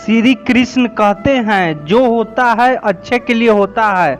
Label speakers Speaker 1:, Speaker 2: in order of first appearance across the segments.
Speaker 1: श्री कृष्ण कहते हैं जो होता है अच्छे के लिए होता है।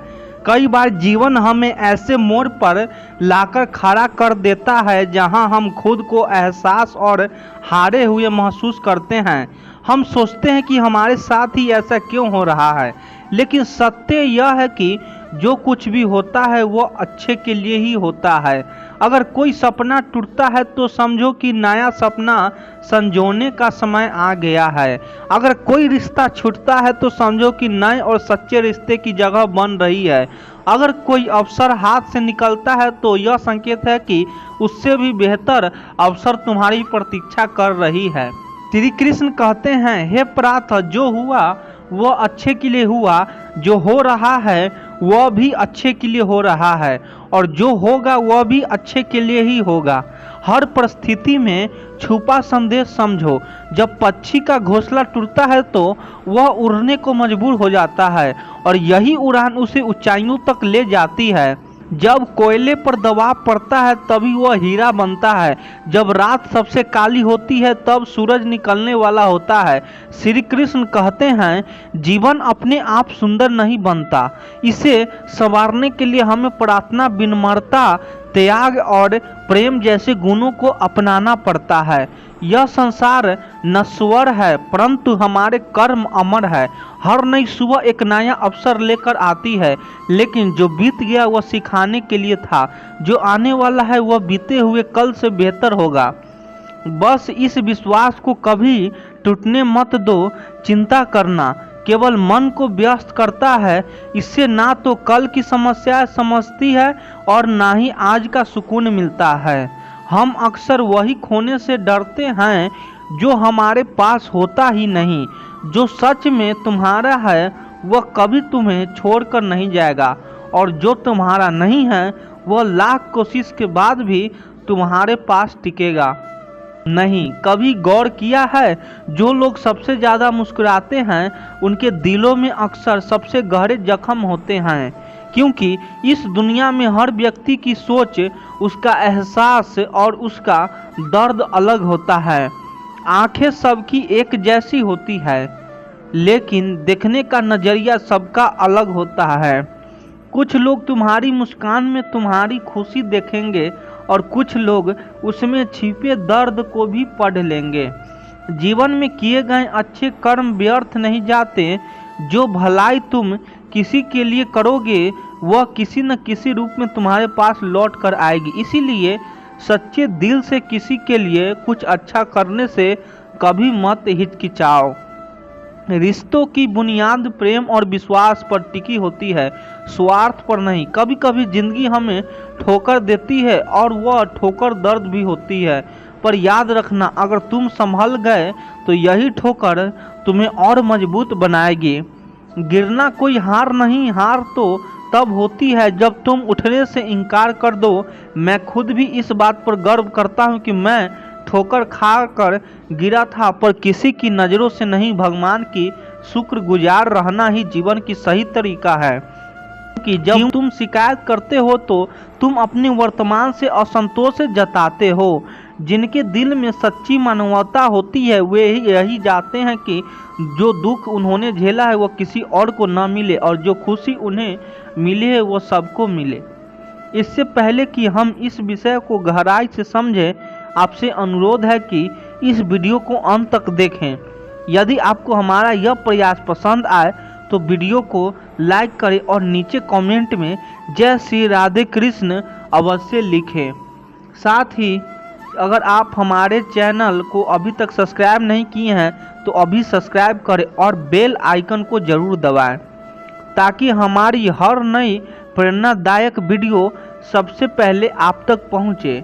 Speaker 1: कई बार जीवन हमें ऐसे मोड़ पर लाकर खड़ा कर देता है जहां हम खुद को एहसास और हारे हुए महसूस करते हैं। हम सोचते हैं कि हमारे साथ ही ऐसा क्यों हो रहा है, लेकिन सत्य यह है कि जो कुछ भी होता है वो अच्छे के लिए ही होता है। अगर कोई सपना टूटता है तो समझो कि नया सपना संजोने का समय आ गया है। अगर कोई रिश्ता छूटता है तो समझो कि नए और सच्चे रिश्ते की जगह बन रही है। अगर कोई अवसर हाथ से निकलता है तो यह संकेत है कि उससे भी बेहतर अवसर तुम्हारी प्रतीक्षा कर रही है। श्री कृष्ण कहते हैं, हे पार्थ, जो हुआ वह अच्छे के लिए हुआ, जो हो रहा है वह भी अच्छे के लिए हो रहा है, और जो होगा वह भी अच्छे के लिए ही होगा। हर परिस्थिति में छुपा संदेश समझो। जब पक्षी का घोंसला टूटता है तो वह उड़ने को मजबूर हो जाता है, और यही उड़ान उसे ऊंचाइयों तक ले जाती है। जब कोयले पर दबाव पड़ता है तभी वह हीरा बनता है। जब रात सबसे काली होती है तब सूरज निकलने वाला होता है। श्री कृष्ण कहते हैं, जीवन अपने आप सुंदर नहीं बनता, इसे संवारने के लिए हमें प्रार्थना, विनम्रता, त्याग और प्रेम जैसे गुणों को अपनाना पड़ता है। यह संसार नश्वर है परंतु हमारे कर्म अमर है। हर नई सुबह एक नया अवसर लेकर आती है, लेकिन जो बीत गया वह सिखाने के लिए था। जो आने वाला है वह बीते हुए कल से बेहतर होगा। बस इस विश्वास को कभी टूटने मत दो। चिंता करना केवल मन को व्यस्त करता है, इससे ना तो कल की समस्या समझती है और ना ही आज का सुकून मिलता है। हम अक्सर वही खोने से डरते हैं जो हमारे पास होता ही नहीं। जो सच में तुम्हारा है वह कभी तुम्हें छोड़कर नहीं जाएगा, और जो तुम्हारा नहीं है वह लाख कोशिश के बाद भी तुम्हारे पास टिकेगा नहीं। कभी गौर किया है, जो लोग सबसे ज़्यादा मुस्कुराते हैं उनके दिलों में अक्सर सबसे गहरे जख्म होते हैं, क्योंकि इस दुनिया में हर व्यक्ति की सोच, उसका एहसास और उसका दर्द अलग होता है। आंखें सबकी एक जैसी होती है, लेकिन देखने का नज़रिया सबका अलग होता है। कुछ लोग तुम्हारी मुस्कान में तुम्हारी खुशी देखेंगे और कुछ लोग उसमें छिपे दर्द को भी पढ़ लेंगे। जीवन में किए गए अच्छे कर्म व्यर्थ नहीं जाते। जो भलाई तुम किसी के लिए करोगे वह किसी न किसी रूप में तुम्हारे पास लौट कर आएगी। इसीलिए सच्चे दिल से किसी के लिए कुछ अच्छा करने से कभी मत हिचकिचाओ। रिश्तों की बुनियाद प्रेम और विश्वास पर टिकी होती है, स्वार्थ पर नहीं। कभी कभी जिंदगी हमें ठोकर देती है और वह ठोकर दर्द भी होती है, पर याद रखना अगर तुम संभल गए तो यही ठोकर तुम्हें और मजबूत बनाएगी। गिरना कोई हार नहीं, हार तो तब होती है जब तुम उठने से इनकार कर दो। मैं खुद भी इस बात पर गर्व करता हूँ कि मैं ठोकर खाकर गिरा था, पर किसी की नज़रों से नहीं, भगवान की शुक्रगुजार रहना ही जीवन की सही तरीका है। कि जब तुम शिकायत करते हो तो तुम अपने वर्तमान से असंतोष जताते हो। जिनके दिल में सच्ची मानवता होती है वे यही चाहते हैं कि जो दुख उन्होंने झेला है वह किसी और को न मिले, और जो खुशी उन्हें मिली है वो सबको मिले। इससे पहले कि हम इस विषय को गहराई से समझें, आपसे अनुरोध है कि इस वीडियो को अंत तक देखें। यदि आपको हमारा यह प्रयास पसंद आए तो वीडियो को लाइक करें और नीचे कमेंट में जय श्री राधे कृष्ण अवश्य लिखें। साथ ही अगर आप हमारे चैनल को अभी तक सब्सक्राइब नहीं किए हैं तो अभी सब्सक्राइब करें और बेल आइकन को ज़रूर दबाएं, ताकि हमारी हर नई प्रेरणादायक वीडियो सबसे पहले आप तक पहुंचे।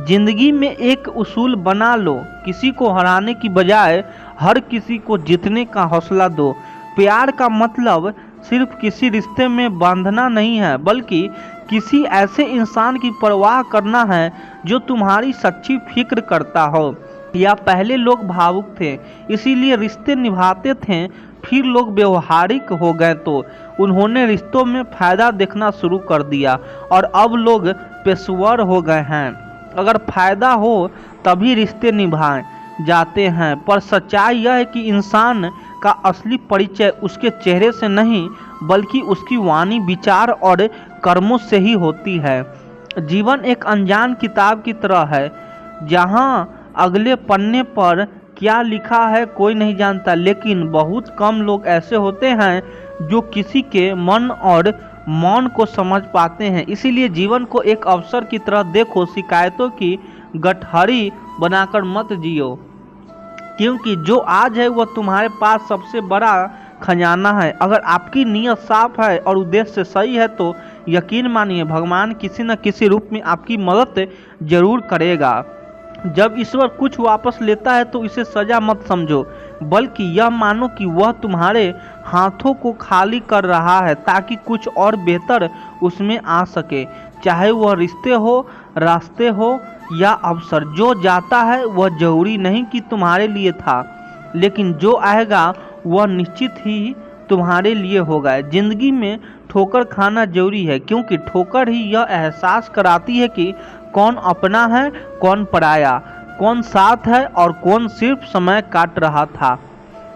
Speaker 1: जिंदगी में एक उसूल बना लो, किसी को हराने की बजाय हर किसी को जीतने का हौसला दो। प्यार का मतलब सिर्फ किसी रिश्ते में बांधना नहीं है, बल्कि किसी ऐसे इंसान की परवाह करना है जो तुम्हारी सच्ची फिक्र करता हो। या पहले लोग भावुक थे इसीलिए रिश्ते निभाते थे, फिर लोग व्यवहारिक हो गए तो उन्होंने रिश्तों में फ़ायदा देखना शुरू कर दिया, और अब लोग पेशेवर हो गए हैं। अगर फ़ायदा हो तभी रिश्ते निभाएं, जाते हैं, पर सच्चाई यह है कि इंसान का असली परिचय उसके चेहरे से नहीं बल्कि उसकी वाणी, विचार और कर्मों से ही होती है। जीवन एक अनजान किताब की तरह है जहाँ अगले पन्ने पर क्या लिखा है कोई नहीं जानता, लेकिन बहुत कम लोग ऐसे होते हैं जो किसी के मन और मौन को समझ पाते हैं। इसीलिए जीवन को एक अवसर की तरह देखो, शिकायतों की गठरी बनाकर मत जियो, क्योंकि जो आज है वह तुम्हारे पास सबसे बड़ा खजाना है। अगर आपकी नीयत साफ है और उद्देश्य सही है तो यकीन मानिए भगवान किसी न किसी रूप में आपकी मदद जरूर करेगा। जब ईश्वर कुछ वापस लेता है तो इसे सजा मत समझो, बल्कि यह मानो कि वह तुम्हारे हाथों को खाली कर रहा है ताकि कुछ और बेहतर उसमें आ सके। चाहे वह रिश्ते हो, रास्ते हो या अवसर, जो जाता है वह जरूरी नहीं कि तुम्हारे लिए था, लेकिन जो आएगा वह निश्चित ही तुम्हारे लिए होगा। जिंदगी में ठोकर खाना जरूरी है, क्योंकि ठोकर ही यह एहसास कराती है कि कौन अपना है, कौन पराया, कौन साथ है और कौन सिर्फ समय काट रहा था।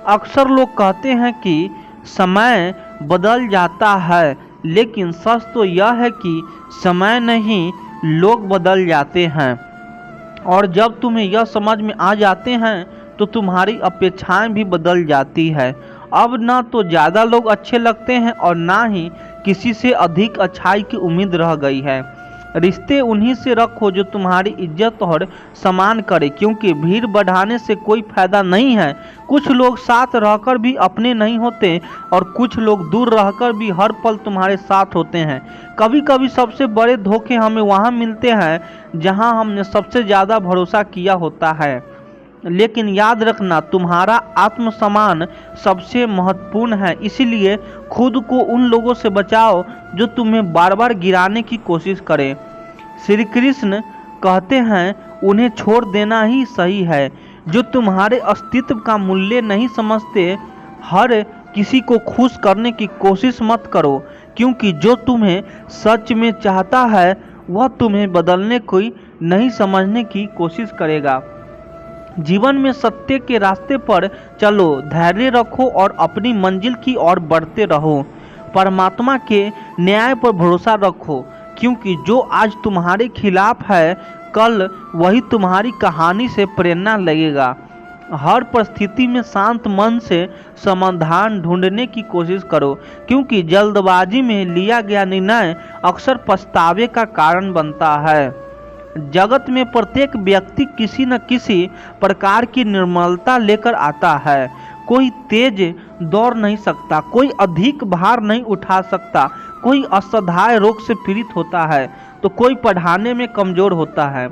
Speaker 1: अक्सर लोग कहते हैं कि समय बदल जाता है, लेकिन सच तो यह है कि समय नहीं, लोग बदल जाते हैं। और जब तुम्हें यह समझ में आ जाते हैं तो तुम्हारी अपेक्षाएं भी बदल जाती है। अब ना तो ज़्यादा लोग अच्छे लगते हैं और ना ही किसी से अधिक अच्छाई की उम्मीद रह गई है। रिश्ते उन्हीं से रखो जो तुम्हारी इज्जत और सम्मान करे, क्योंकि भीड़ बढ़ाने से कोई फायदा नहीं है। कुछ लोग साथ रहकर भी अपने नहीं होते और कुछ लोग दूर रहकर भी हर पल तुम्हारे साथ होते हैं। कभी कभी सबसे बड़े धोखे हमें वहाँ मिलते हैं जहाँ हमने सबसे ज़्यादा भरोसा किया होता है। लेकिन याद रखना, तुम्हारा आत्मसम्मान सबसे महत्वपूर्ण है, इसलिए खुद को उन लोगों से बचाओ जो तुम्हें बार बार गिराने की कोशिश करें। श्री कृष्ण कहते हैं उन्हें छोड़ देना ही सही है। जो तुम्हारे अस्तित्व का मूल्य नहीं समझते, हर किसी को खुश करने की कोशिश मत करो, क्योंकि जो तुम्हें सच में चाहता है वह तुम्हें बदलने की नहीं समझने की कोशिश करेगा। जीवन में सत्य के रास्ते पर चलो, धैर्य रखो और अपनी मंजिल की ओर बढ़ते रहो। परमात्मा के न्याय पर भरोसा रखो, क्योंकि जो आज तुम्हारे खिलाफ है कल वही तुम्हारी कहानी से प्रेरणा लगेगा। हर परिस्थिति में शांत मन से समाधान ढूंढने की कोशिश करो, क्योंकि जल्दबाजी में लिया गया निर्णय अक्सर पछतावे का कारण बनता है। जगत में प्रत्येक व्यक्ति किसी न किसी प्रकार की निर्मलता लेकर आता है। कोई तेज दौड़ नहीं सकता, कोई अधिक भार नहीं उठा सकता, कोई असाध्य रोग से पीड़ित होता है तो कोई पढ़ाने में कमजोर होता है।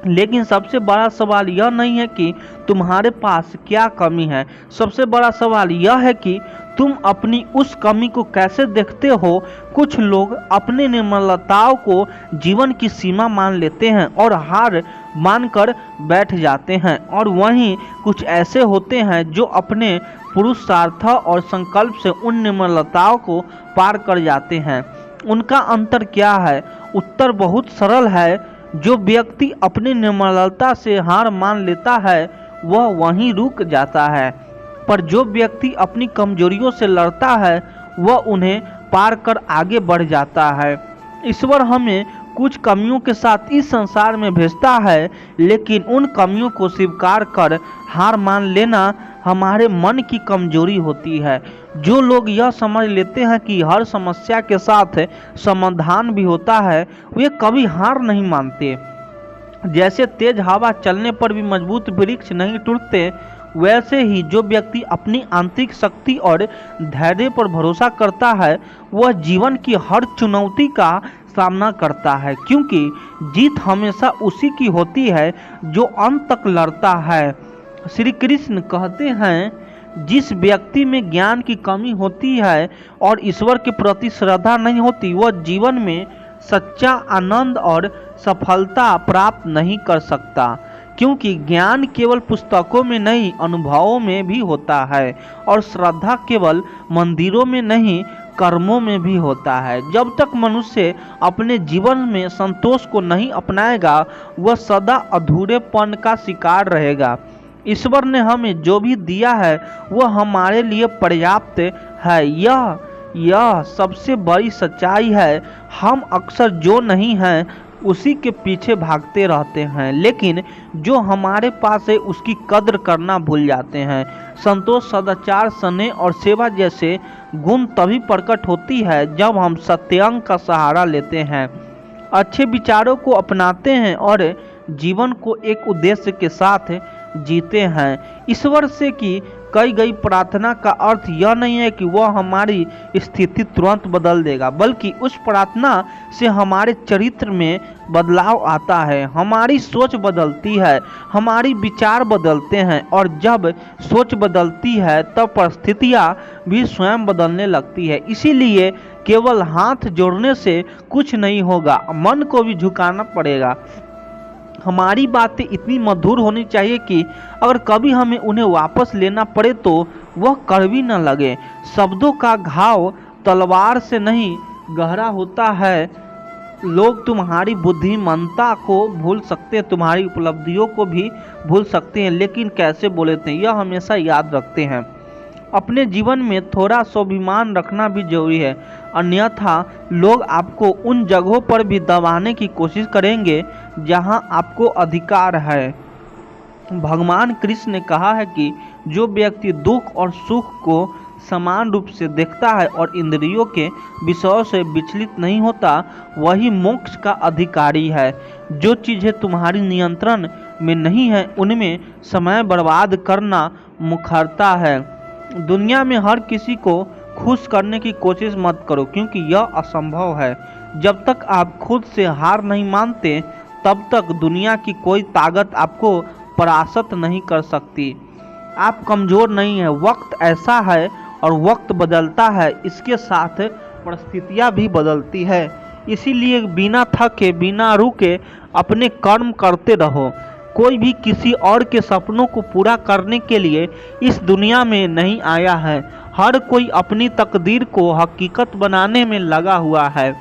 Speaker 1: लेकिन सबसे बड़ा सवाल यह नहीं है कि तुम्हारे पास क्या कमी है, सबसे बड़ा सवाल यह है कि तुम अपनी उस कमी को कैसे देखते हो। कुछ लोग अपने निर्मलताओं को जीवन की सीमा मान लेते हैं और हार मानकर बैठ जाते हैं, और वहीं कुछ ऐसे होते हैं जो अपने पुरुषार्थ और संकल्प से उन निर्मलताओं को पार कर जाते हैं। उनका अंतर क्या है? उत्तर बहुत सरल है। जो व्यक्ति अपनी निर्मलता से हार मान लेता है वह वहीं रुक जाता है, पर जो व्यक्ति अपनी कमजोरियों से लड़ता है वह उन्हें पार कर आगे बढ़ जाता है। ईश्वर हमें कुछ कमियों के साथ इस संसार में भेजता है, लेकिन उन कमियों को स्वीकार कर हार मान लेना हमारे मन की कमजोरी होती है। जो लोग यह समझ लेते हैं कि हर समस्या के साथ समाधान भी होता है, वे कभी हार नहीं मानते। जैसे तेज हवा चलने पर भी मजबूत वृक्ष नहीं टूटते, वैसे ही जो व्यक्ति अपनी आंतरिक शक्ति और धैर्य पर भरोसा करता है वह जीवन की हर चुनौती का सामना करता है, क्योंकि जीत हमेशा उसी की होती है जो अंत तक लड़ता है। श्री कृष्ण कहते हैं जिस व्यक्ति में ज्ञान की कमी होती है और ईश्वर के प्रति श्रद्धा नहीं होती, वह जीवन में सच्चा आनंद और सफलता प्राप्त नहीं कर सकता, क्योंकि ज्ञान केवल पुस्तकों में नहीं अनुभवों में भी होता है, और श्रद्धा केवल मंदिरों में नहीं कर्मों में भी होता है। जब तक मनुष्य अपने जीवन में संतोष को नहीं अपनाएगा वह सदा अधूरेपन का शिकार रहेगा। ईश्वर ने हमें जो भी दिया है वह हमारे लिए पर्याप्त है। यह सबसे बड़ी सच्चाई है। हम अक्सर जो नहीं हैं उसी के पीछे भागते रहते हैं, लेकिन जो हमारे पास है उसकी कद्र करना भूल जाते हैं। संतोष, सदाचार, स्नेह और सेवा जैसे गुण तभी प्रकट होती है जब हम सत्यांग का सहारा लेते हैं, अच्छे विचारों को अपनाते हैं और जीवन को एक उद्देश्य के साथ जीते हैं। ईश्वर से की गई प्रार्थना का अर्थ यह नहीं है कि वह हमारी स्थिति तुरंत बदल देगा, बल्कि उस प्रार्थना से हमारे चरित्र में बदलाव आता है, हमारी सोच बदलती है, हमारी विचार बदलते हैं और जब सोच बदलती है तब परिस्थितियाँ भी स्वयं बदलने लगती है। इसीलिए केवल हाथ जोड़ने से कुछ नहीं होगा, मन को भी झुकाना पड़ेगा। हमारी बातें इतनी मधुर होनी चाहिए कि अगर कभी हमें उन्हें वापस लेना पड़े तो वह कड़वी न लगे। शब्दों का घाव तलवार से नहीं गहरा होता है। लोग तुम्हारी बुद्धिमत्ता को भूल सकते हैं, तुम्हारी उपलब्धियों को भी भूल सकते हैं, लेकिन कैसे बोले थे यह हमेशा याद रखते हैं। अपने जीवन में थोड़ा स्वाभिमान रखना भी जरूरी है, अन्यथा लोग आपको उन जगहों पर भी दबाने की कोशिश करेंगे जहां आपको अधिकार है। भगवान कृष्ण ने कहा है कि जो व्यक्ति दुख और सुख को समान रूप से देखता है और इंद्रियों के विषयों से विचलित नहीं होता, वही मोक्ष का अधिकारी है। जो चीज़ें तुम्हारी नियंत्रण में नहीं है उनमें समय बर्बाद करना मूर्खता है। दुनिया में हर किसी को खुश करने की कोशिश मत करो, क्योंकि यह असंभव है। जब तक आप खुद से हार नहीं मानते तब तक दुनिया की कोई ताकत आपको परास्त नहीं कर सकती। आप कमज़ोर नहीं हैं, वक्त ऐसा है और वक्त बदलता है, इसके साथ परिस्थितियाँ भी बदलती है। इसीलिए बिना थके बिना रुके अपने कर्म करते रहो। कोई भी किसी और के सपनों को पूरा करने के लिए इस दुनिया में नहीं आया है। हर कोई अपनी तकदीर को हकीकत बनाने में लगा हुआ है।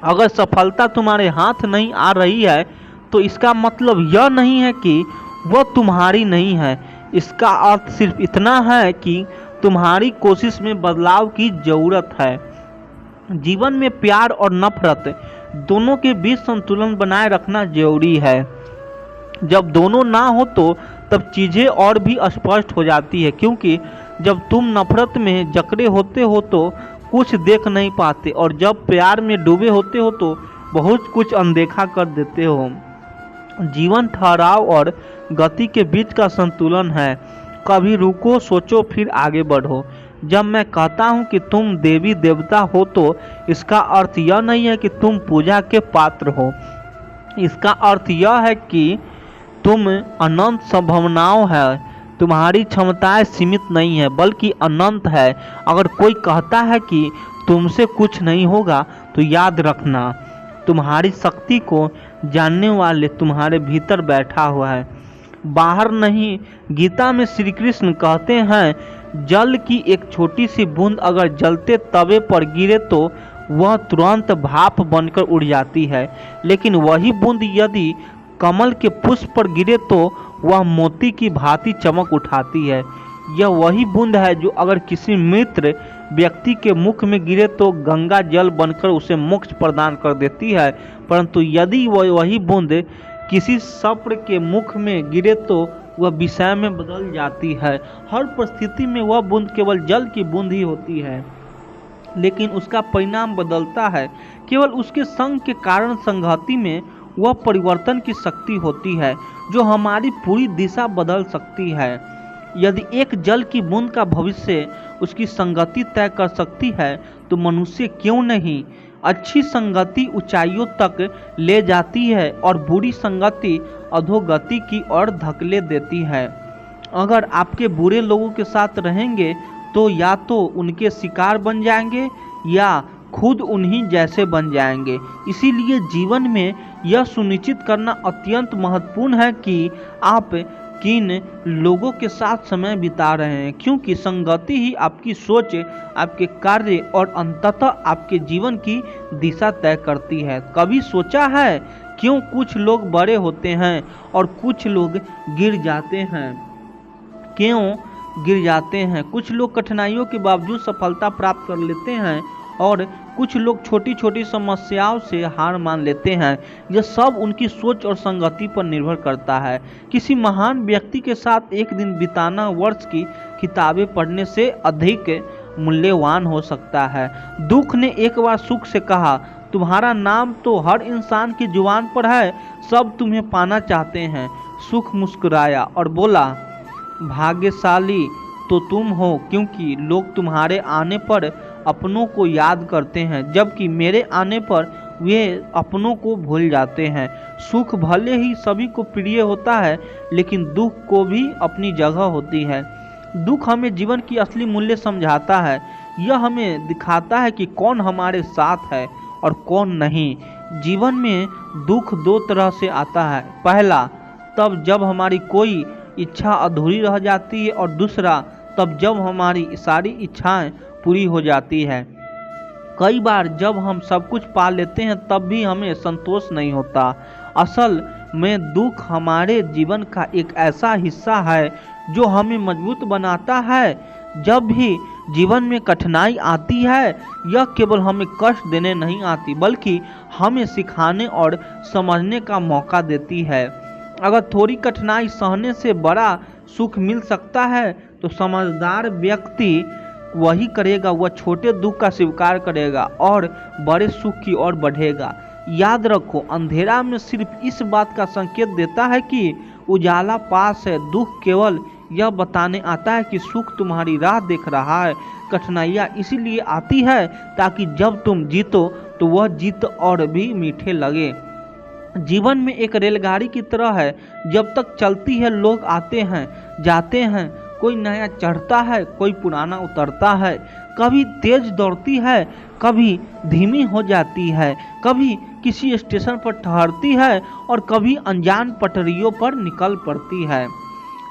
Speaker 1: अगर सफलता तुम्हारे हाथ नहीं आ रही है तो इसका मतलब यह नहीं है कि वह तुम्हारी नहीं है। इसका अर्थ सिर्फ इतना है कि तुम्हारी कोशिश में बदलाव की ज़रूरत है। जीवन में प्यार और नफरत दोनों के बीच संतुलन बनाए रखना जरूरी है। जब दोनों ना हो तो तब चीज़ें और भी स्पष्ट हो जाती है, क्योंकि जब तुम नफरत में जकड़े होते हो तो कुछ देख नहीं पाते और जब प्यार में डूबे होते हो तो बहुत कुछ अनदेखा कर देते हो। जीवन ठहराव और गति के बीच का संतुलन है। कभी रुको, सोचो, फिर आगे बढ़ो। जब मैं कहता हूँ कि तुम देवी देवता हो तो इसका अर्थ यह नहीं है कि तुम पूजा के पात्र हो। इसका अर्थ यह है कि तुम अनंत संभावनाओं है। तुम्हारी क्षमताएं सीमित नहीं है बल्कि अनंत है। अगर कोई कहता है कि तुमसे कुछ नहीं होगा तो याद रखना, तुम्हारी शक्ति को जानने वाले तुम्हारे भीतर बैठा हुआ है, बाहर नहीं। गीता में श्री कृष्ण कहते हैं, जल की एक छोटी सी बूंद अगर जलते तवे पर गिरे तो वह तुरंत भाप बनकर उड़ जाती है, लेकिन वही बूंद यदि कमल के पुष्प पर गिरे तो वह मोती की भांति चमक उठाती है। यह वही बूंद है जो अगर किसी मित्र व्यक्ति के मुख में गिरे तो गंगा जल बनकर उसे मोक्ष प्रदान कर देती है, परंतु यदि वही बूंद किसी सप्र के मुख में गिरे तो वह विषय में बदल जाती है। हर परिस्थिति में वह बूंद केवल जल की बूंद ही होती है, लेकिन उसका परिणाम बदलता है। केवल उसके संग के कारण संगति में वह परिवर्तन की शक्ति होती है जो हमारी पूरी दिशा बदल सकती है। यदि एक जल की बूंद का भविष्य उसकी संगति तय कर सकती है तो मनुष्य क्यों नहीं। अच्छी संगति ऊंचाइयों तक ले जाती है और बुरी संगति अधोगति की ओर धकेले देती है। अगर आपके बुरे लोगों के साथ रहेंगे तो या तो उनके शिकार बन जाएंगे या खुद उन्हीं जैसे बन जाएंगे। इसीलिए जीवन में यह सुनिश्चित करना अत्यंत महत्वपूर्ण है कि आप किन लोगों के साथ समय बिता रहे हैं, क्योंकि संगति ही आपकी सोच, आपके कार्य और अंततः आपके जीवन की दिशा तय करती है। कभी सोचा है क्यों कुछ लोग बड़े होते हैं और कुछ लोग गिर जाते हैं? क्यों गिर जाते हैं। कुछ लोग कठिनाइयों के बावजूद सफलता प्राप्त कर लेते हैं और कुछ लोग छोटी छोटी समस्याओं से हार मान लेते हैं। यह सब उनकी सोच और संगति पर निर्भर करता है। किसी महान व्यक्ति के साथ एक दिन बिताना वर्ष की किताबें पढ़ने से अधिक मूल्यवान हो सकता है। दुख ने एक बार सुख से कहा, तुम्हारा नाम तो हर इंसान की जुबान पर है, सब तुम्हें पाना चाहते हैं। सुख मुस्कुराया और बोला, भाग्यशाली तो तुम हो, क्योंकि लोग तुम्हारे आने पर अपनों को याद करते हैं, जबकि मेरे आने पर वे अपनों को भूल जाते हैं। सुख भले ही सभी को प्रिय होता है, लेकिन दुख को भी अपनी जगह होती है। दुख हमें जीवन की असली मूल्य समझाता है। यह हमें दिखाता है कि कौन हमारे साथ है और कौन नहीं। जीवन में दुख दो तरह से आता है। पहला, तब जब हमारी कोई इच्छा अधूरी रह जाती है, और दूसरा तब जब हमारी सारी इच्छाएं पूरी हो जाती है। कई बार जब हम सब कुछ पा लेते हैं तब भी हमें संतोष नहीं होता। असल में दुख हमारे जीवन का एक ऐसा हिस्सा है जो हमें मजबूत बनाता है। जब भी जीवन में कठिनाई आती है, यह केवल हमें कष्ट देने नहीं आती, बल्कि हमें सिखाने और समझने का मौका देती है। अगर थोड़ी कठिनाई सहने से बड़ा सुख मिल सकता है तो समझदार व्यक्ति वही करेगा। वह छोटे दुख का स्वीकार करेगा और बड़े सुख की ओर बढ़ेगा। याद रखो, अंधेरा में सिर्फ इस बात का संकेत देता है कि उजाला पास है। दुख केवल यह बताने आता है कि सुख तुम्हारी राह देख रहा है। कठिनाइयाँ इसीलिए आती है ताकि जब तुम जीतो तो वह जीत और भी मीठे लगे। जीवन में एक रेलगाड़ी की तरह है, जब तक चलती है लोग आते हैं जाते हैं, कोई नया चढ़ता है, कोई पुराना उतरता है। कभी तेज दौड़ती है, कभी धीमी हो जाती है, कभी किसी स्टेशन पर ठहरती है और कभी अनजान पटरियों पर निकल पड़ती है।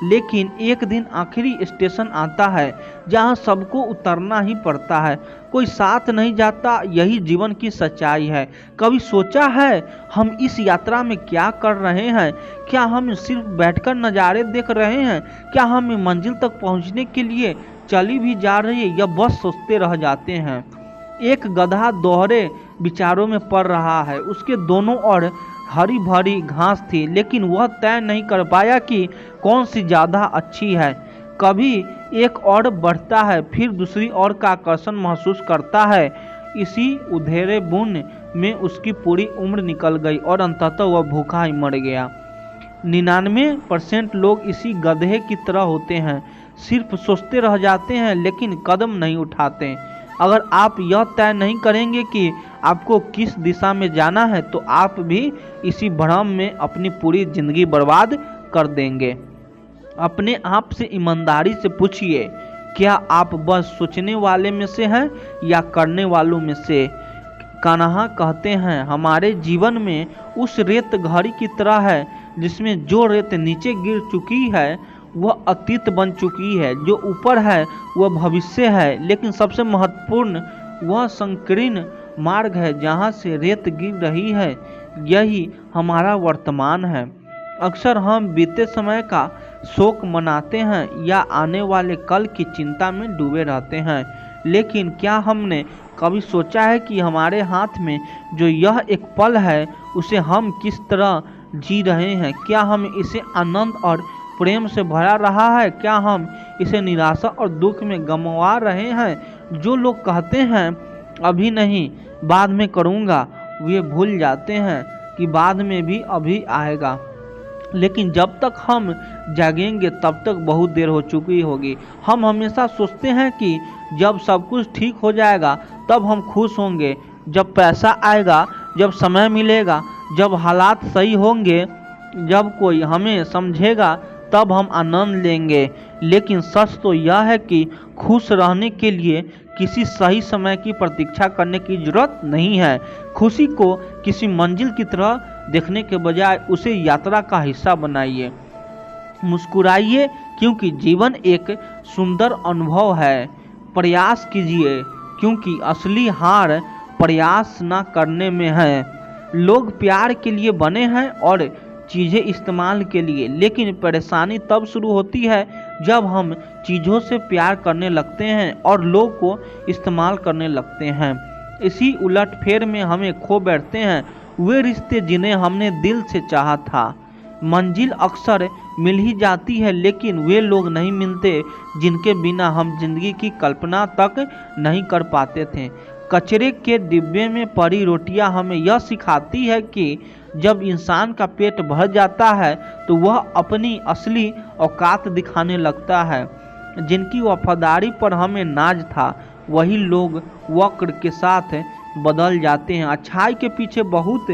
Speaker 1: लेकिन एक दिन आखिरी स्टेशन आता है जहां सबको उतरना ही पड़ता है। कोई साथ नहीं जाता, यही जीवन की सच्चाई है। कभी सोचा है हम इस यात्रा में क्या कर रहे हैं? क्या हम सिर्फ बैठकर नज़ारे देख रहे हैं? क्या हम मंजिल तक पहुंचने के लिए चली भी जा रही है, या बस सोचते रह जाते हैं? एक गधा दोहरे विचारों में पड़ रहा है। उसके दोनों ओर हरी भरी घास थी, लेकिन वह तय नहीं कर पाया कि कौन सी ज़्यादा अच्छी है। कभी एक और बढ़ता है, फिर दूसरी ओर का आकर्षण महसूस करता है। इसी उधेरे बुन में उसकी पूरी उम्र निकल गई और अंततः वह भूखा ही मर गया। 99% लोग इसी गधे की तरह होते हैं, सिर्फ सोचते रह जाते हैं लेकिन कदम नहीं उठाते। अगर आप यह तय नहीं करेंगे कि आपको किस दिशा में जाना है, तो आप भी इसी भ्रम में अपनी पूरी जिंदगी बर्बाद कर देंगे। अपने आप से ईमानदारी से पूछिए, क्या आप बस सोचने वाले में से हैं या करने वालों में से? कान्हा कहते हैं, हमारे जीवन में उस रेत घड़ी की तरह है जिसमें जो रेत नीचे गिर चुकी है वह अतीत बन चुकी है, जो ऊपर है वह भविष्य है, लेकिन सबसे महत्वपूर्ण वह संकीर्ण मार्ग है जहाँ से रेत गिर रही है। यही हमारा वर्तमान है। अक्सर हम बीते समय का शोक मनाते हैं या आने वाले कल की चिंता में डूबे रहते हैं, लेकिन क्या हमने कभी सोचा है कि हमारे हाथ में जो यह एक पल है उसे हम किस तरह जी रहे हैं? क्या हम इसे आनंद और प्रेम से भरा रहा है? क्या हम इसे निराशा और दुख में गंवा रहे हैं? जो लोग कहते हैं अभी नहीं बाद में करूँगा, वे भूल जाते हैं कि बाद में भी अभी आएगा। लेकिन जब तक हम जागेंगे तब तक बहुत देर हो चुकी होगी। हम हमेशा सोचते हैं कि जब सब कुछ ठीक हो जाएगा तब हम खुश होंगे, जब पैसा आएगा, जब समय मिलेगा, जब हालात सही होंगे, जब कोई हमें समझेगा तब हम आनंद लेंगे। लेकिन सच तो यह है कि खुश रहने के लिए किसी सही समय की प्रतीक्षा करने की जरूरत नहीं है। खुशी को किसी मंजिल की तरह देखने के बजाय उसे यात्रा का हिस्सा बनाइए। मुस्कुराइए क्योंकि जीवन एक सुंदर अनुभव है। प्रयास कीजिए क्योंकि असली हार प्रयास न करने में है। लोग प्यार के लिए बने हैं और चीज़ें इस्तेमाल के लिए, लेकिन परेशानी तब शुरू होती है जब हम चीज़ों से प्यार करने लगते हैं और लोग को इस्तेमाल करने लगते हैं। इसी उलटफेर में हमें खो बैठते हैं वे रिश्ते जिन्हें हमने दिल से चाहा था। मंजिल अक्सर मिल ही जाती है, लेकिन वे लोग नहीं मिलते जिनके बिना हम जिंदगी की कल्पना तक नहीं कर पाते थे। कचरे के डिब्बे में पड़ी रोटियां हमें यह सिखाती है कि जब इंसान का पेट भर जाता है तो वह अपनी असली औकात दिखाने लगता है। जिनकी वफादारी पर हमें नाज था वही लोग वक्र के साथ बदल जाते हैं। अच्छाई के पीछे बहुत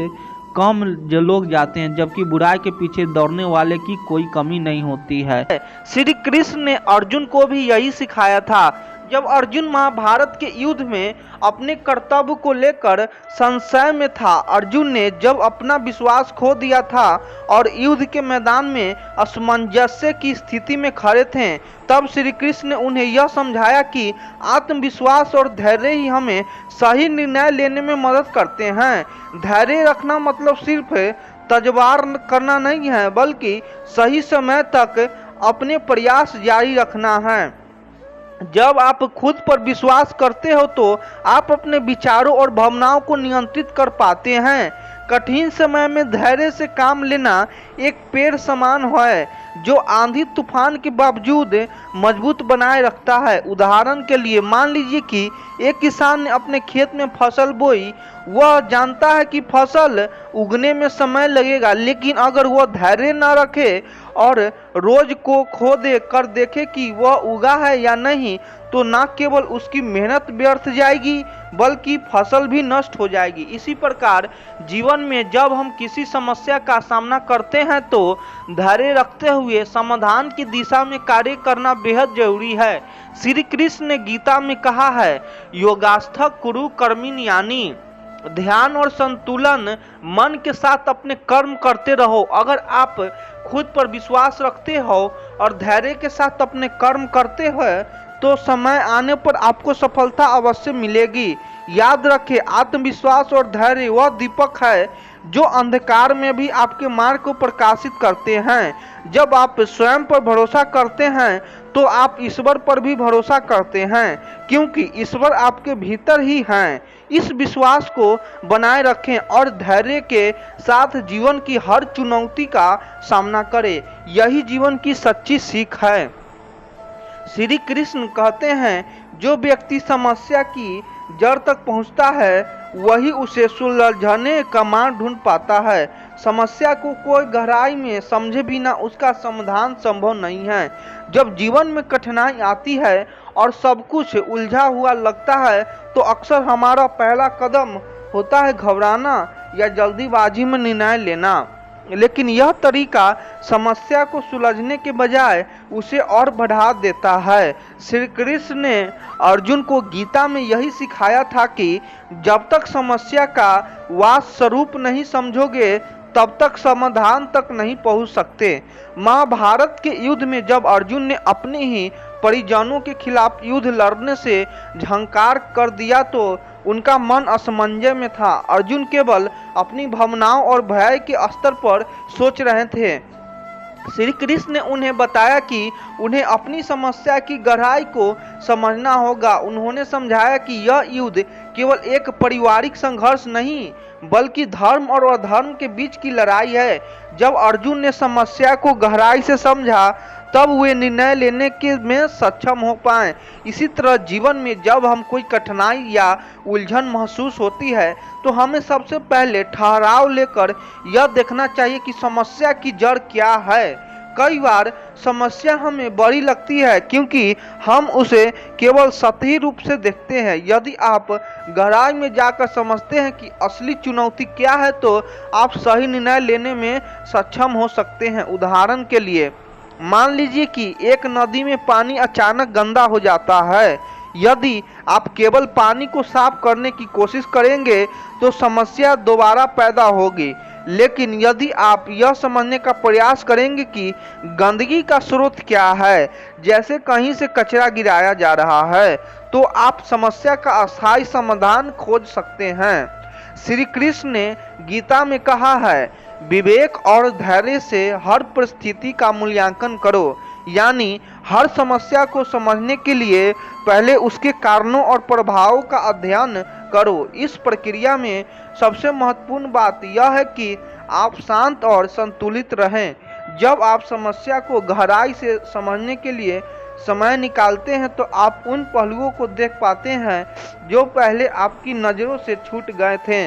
Speaker 1: कम लोग जाते हैं, जबकि बुराई के पीछे दौड़ने वाले की कोई कमी नहीं होती है। श्री कृष्ण ने अर्जुन को भी यही सिखाया था। जब अर्जुन महाभारत के युद्ध में अपने कर्तव्य को लेकर संशय में था, अर्जुन ने जब अपना विश्वास खो दिया था और युद्ध के मैदान में असमंजस्य की स्थिति में खड़े थे, तब श्री कृष्ण ने उन्हें यह समझाया कि आत्मविश्वास और धैर्य ही हमें सही निर्णय लेने में मदद करते हैं। धैर्य रखना मतलब सिर्फ तजवार करना नहीं है, बल्कि सही समय तक अपने प्रयास जारी रखना है। जब आप खुद पर विश्वास करते हो तो आप अपने विचारों और भावनाओं को नियंत्रित कर पाते हैं। कठिन समय में धैर्य से काम लेना एक पेड़ समान है जो आंधी तूफान के बावजूद मजबूत बनाए रखता है। उदाहरण के लिए मान लीजिए कि एक किसान ने अपने खेत में फसल बोई। वह जानता है कि फसल उगने में समय लगेगा, लेकिन अगर वह धैर्य न रखे और रोज को खो दे कर देखे कि वह उगा है या नहीं, तो न केवल उसकी मेहनत व्यर्थ जाएगी बल्कि फसल भी नष्ट हो जाएगी। इसी प्रकार जीवन में जब हम किसी समस्या का सामना करते हैं तो धैर्य रखते हुए समाधान की दिशा में कार्य करना बेहद जरूरी है। श्री कृष्ण ने गीता में कहा है, योगास्थ कुरु कर्मिण, यानी ध्यान और संतुलन मन के साथ अपने कर्म करते रहो। अगर आप खुद पर विश्वास रखते हो और धैर्य के साथ अपने कर्म करते हो तो समय आने पर आपको सफलता अवश्य मिलेगी। याद रखें, आत्मविश्वास और धैर्य वह दीपक है जो अंधकार में भी आपके मार्ग को प्रकाशित करते हैं। जब आप स्वयं पर भरोसा करते हैं तो आप ईश्वर पर भी भरोसा करते हैं, क्योंकि ईश्वर आपके भीतर ही हैं। इस विश्वास को बनाए रखें और धैर्य के साथ जीवन की हर चुनौती का सामना करें। यही जीवन की सच्ची सीख है। श्री कृष्ण कहते हैं, जो व्यक्ति समस्या की जड़ तक पहुंचता है वही उसे सुलझाने का मार्ग ढूंढ पाता है। समस्या को कोई गहराई में समझे बिना उसका समाधान संभव नहीं है। जब जीवन में कठिनाई आती है और सब कुछ उलझा हुआ लगता है तो अक्सर हमारा पहला कदम होता है घबराना या जल्दीबाजी में निर्णय लेना। लेकिन यह तरीका समस्या को सुलझने के बजाय उसे और बढ़ा देता है। श्री कृष्ण ने अर्जुन को गीता में यही सिखाया था कि जब तक समस्या का वास्तव स्वरूप नहीं समझोगे तब तक समाधान तक नहीं पहुंच सकते। महाभारत के युद्ध में जब अर्जुन ने अपने ही परिजनों के खिलाफ युद्ध लड़ने से झंकार कर दिया तो उनका मन असमंजस में था। अर्जुन केवल अपनी भावनाओं और भय के स्तर पर सोच रहे थे। श्री कृष्ण ने उन्हें बताया कि उन्हें अपनी समस्या की गहराई को समझना होगा। उन्होंने समझाया कि यह युद्ध केवल एक पारिवारिक संघर्ष नहीं बल्कि धर्म और अधर्म के बीच की लड़ाई है। जब अर्जुन ने समस्या को गहराई से समझा तब वे निर्णय लेने के में सक्षम हो पाए। इसी तरह जीवन में जब हम कोई कठिनाई या उलझन महसूस होती है तो हमें सबसे पहले ठहराव लेकर यह देखना चाहिए कि समस्या की जड़ क्या है। कई बार समस्या हमें बड़ी लगती है क्योंकि हम उसे केवल सतही रूप से देखते हैं। यदि आप गहराई में जाकर समझते हैं कि असली चुनौती क्या है तो आप सही निर्णय लेने में सक्षम हो सकते हैं। उदाहरण के लिए मान लीजिए कि एक नदी में पानी अचानक गंदा हो जाता है। यदि आप केवल पानी को साफ करने की कोशिश करेंगे तो समस्या दोबारा पैदा होगी, लेकिन यदि आप यह समझने का प्रयास करेंगे कि गंदगी का स्रोत क्या है, जैसे कहीं से कचरा गिराया जा रहा है, तो आप समस्या का अस्थायी समाधान खोज सकते हैं। श्री कृष्ण ने गीता में कहा है,
Speaker 2: विवेक और धैर्य से हर परिस्थिति का मूल्यांकन करो, यानी हर समस्या को समझने के लिए पहले उसके कारणों और प्रभावों का अध्ययन करो। इस प्रक्रिया में सबसे महत्वपूर्ण बात यह है कि आप शांत और संतुलित रहें। जब आप समस्या को गहराई से समझने के लिए समय निकालते हैं तो आप उन पहलुओं को देख पाते हैं जो पहले आपकी नज़रों से छूट गए थे।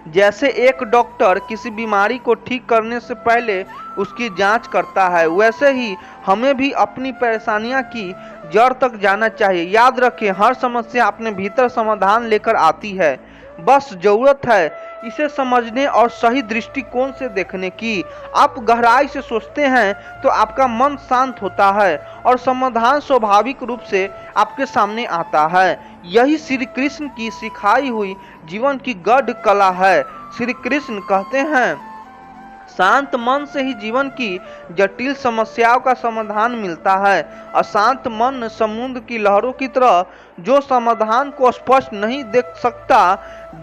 Speaker 2: जैसे एक डॉक्टर किसी बीमारी को ठीक करने से पहले उसकी जांच करता है, वैसे ही हमें भी अपनी परेशानियों की जड़ तक जाना चाहिए। याद रखें, हर समस्या अपने भीतर समाधान लेकर आती है, बस जरूरत है इसे समझने और सही दृष्टिकोण से देखने की। आप गहराई से सोचते हैं तो आपका मन शांत होता है और समाधान स्वाभाविक रूप से आपके सामने आता है। यही श्री कृष्ण की सिखाई हुई जीवन की गढ़ कला है। श्री कृष्ण कहते हैं, शांत मन से ही जीवन की जटिल समस्याओं का समाधान मिलता है। अशांत मन समुद्र की लहरों की तरह जो समाधान को स्पष्ट नहीं देख सकता।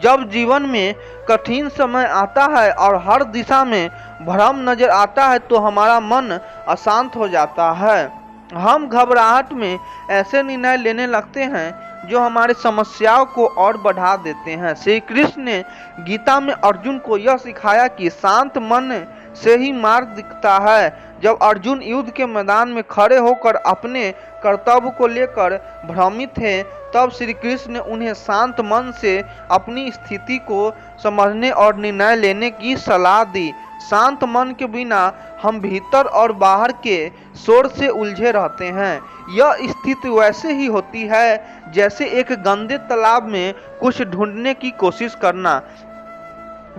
Speaker 2: जब जीवन में कठिन समय आता है और हर दिशा में भ्रम नजर आता है तो हमारा मन अशांत हो जाता है। हम घबराहट में ऐसे निर्णय लेने लगते हैं जो हमारी समस्याओं को और बढ़ा देते हैं। श्री कृष्ण ने गीता में अर्जुन को यह सिखाया कि शांत मन से ही मार्ग दिखता है। जब अर्जुन युद्ध के मैदान में खड़े होकर अपने कर्तव्य को लेकर भ्रमित थे, तब श्री कृष्ण ने उन्हें शांत मन से अपनी स्थिति को समझने और निर्णय लेने की सलाह दी। शांत मन के बिना हम भीतर और बाहर के शोर से उलझे रहते हैं। यह स्थिति वैसे ही होती है जैसे एक गंदे तालाब में कुछ ढूंढने की कोशिश करना।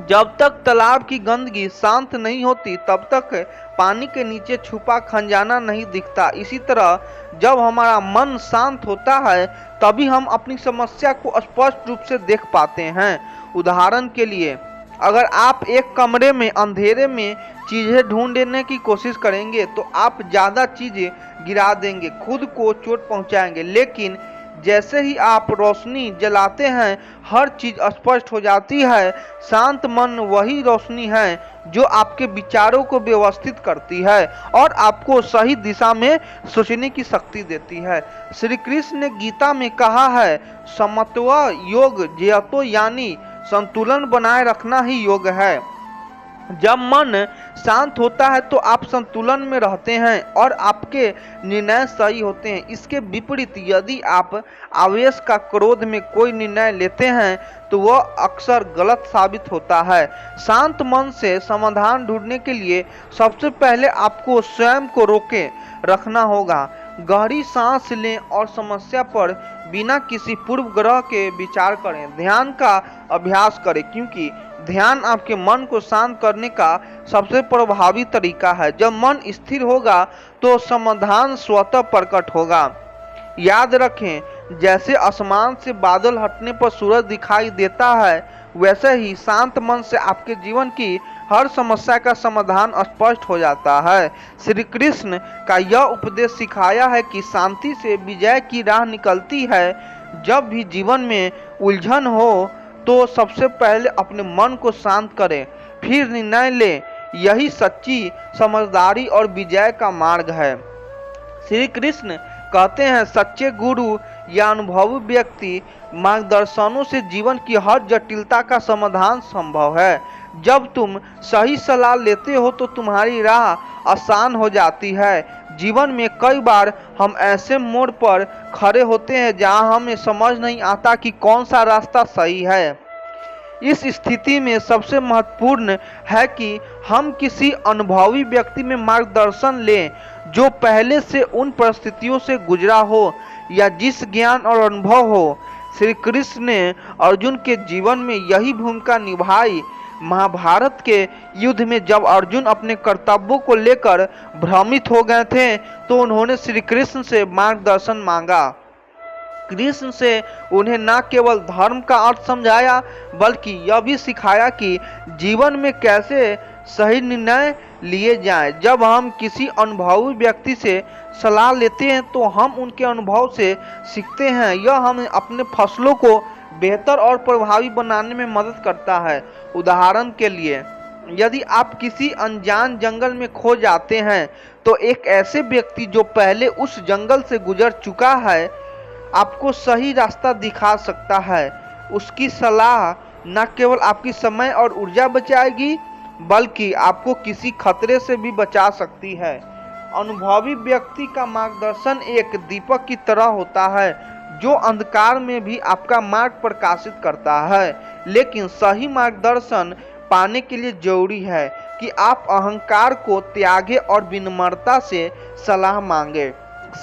Speaker 2: जब तक तालाब की गंदगी शांत नहीं होती तब तक पानी के नीचे छुपा खजाना नहीं दिखता। इसी तरह जब हमारा मन शांत होता है तभी हम अपनी समस्या को स्पष्ट रूप से देख पाते हैं। उदाहरण के लिए, अगर आप एक कमरे में अंधेरे में चीज़ें ढूंढने की कोशिश करेंगे तो आप ज़्यादा चीज़ें गिरा देंगे, खुद को चोट पहुंचाएंगे। लेकिन जैसे ही आप रोशनी जलाते हैं हर चीज़ स्पष्ट हो जाती है। शांत मन वही रोशनी है जो आपके विचारों को व्यवस्थित करती है और आपको सही दिशा में सोचने की शक्ति देती है। श्री कृष्ण ने गीता में कहा है, समत्व योग जयतो, यानी संतुलन बनाए रखना ही योग है। जब मन शांत होता है तो आप संतुलन में रहते हैं और आपके निर्णय सही होते हैं। इसके विपरीत यदि आप आवेश का क्रोध में कोई निर्णय लेते हैं तो वह अक्सर गलत साबित होता है। शांत मन से समाधान ढूंढने के लिए सबसे पहले आपको स्वयं को रोके रखना होगा। गहरी सांस लें और समस्या पर बिना किसी पूर्व ग्रह के विचार करें। ध्यान का अभ्यास करें, क्योंकि ध्यान आपके मन को शांत करने का सबसे प्रभावी तरीका है। जब मन स्थिर होगा तो समाधान स्वतः प्रकट होगा। याद रखें, जैसे आसमान से बादल हटने पर सूरज दिखाई देता है, वैसे ही शांत मन से आपके जीवन की हर समस्या का समाधान स्पष्ट हो जाता है। श्री कृष्ण का यह उपदेश सिखाया है कि शांति से विजय की राह निकलती है। जब भी जीवन में उलझन हो तो सबसे पहले अपने मन को शांत करें, फिर निर्णय लें। यही सच्ची समझदारी और विजय का मार्ग है। श्री कृष्ण कहते हैं, सच्चे गुरु या अनुभवी व्यक्ति मार्गदर्शनों से जीवन की हर जटिलता का समाधान संभव है। जब तुम सही सलाह लेते हो तो तुम्हारी राह आसान हो जाती है। जीवन में कई बार हम ऐसे मोड़ पर खड़े होते हैं जहां हमें समझ नहीं आता कि कौन सा रास्ता सही है। इस स्थिति में सबसे महत्वपूर्ण है कि हम किसी अनुभवी व्यक्ति में मार्गदर्शन लें जो पहले से उन परिस्थितियों से गुजरा हो या जिस ज्ञान और अनुभव हो। श्री कृष्ण ने अर्जुन के जीवन में यही भूमिका निभाई। महाभारत के युद्ध में जब अर्जुन अपने कर्तव्यों को लेकर भ्रमित हो गए थे तो उन्होंने श्री कृष्ण से मार्गदर्शन मांगा। कृष्ण से उन्हें न केवल धर्म का अर्थ समझाया बल्कि यह भी सिखाया कि जीवन में कैसे सही निर्णय लिए जाएं। जब हम किसी अनुभवी व्यक्ति से सलाह लेते हैं तो हम उनके अनुभव से सीखते हैं। यह हमें अपने फैसलों को बेहतर और प्रभावी बनाने में मदद करता है। उदाहरण के लिए, यदि आप किसी अनजान जंगल में खो जाते हैं तो एक ऐसे व्यक्ति जो पहले उस जंगल से गुजर चुका है आपको सही रास्ता दिखा सकता है। उसकी सलाह न केवल आपकी समय और ऊर्जा बचाएगी बल्कि आपको किसी खतरे से भी बचा सकती है। अनुभवी व्यक्ति का मार्गदर्शन एक दीपक की तरह होता है जो अंधकार में भी आपका मार्ग प्रकाशित करता है। लेकिन सही मार्गदर्शन पाने के लिए जरूरी है कि आप अहंकार को त्यागे और विनम्रता से सलाह मांगे।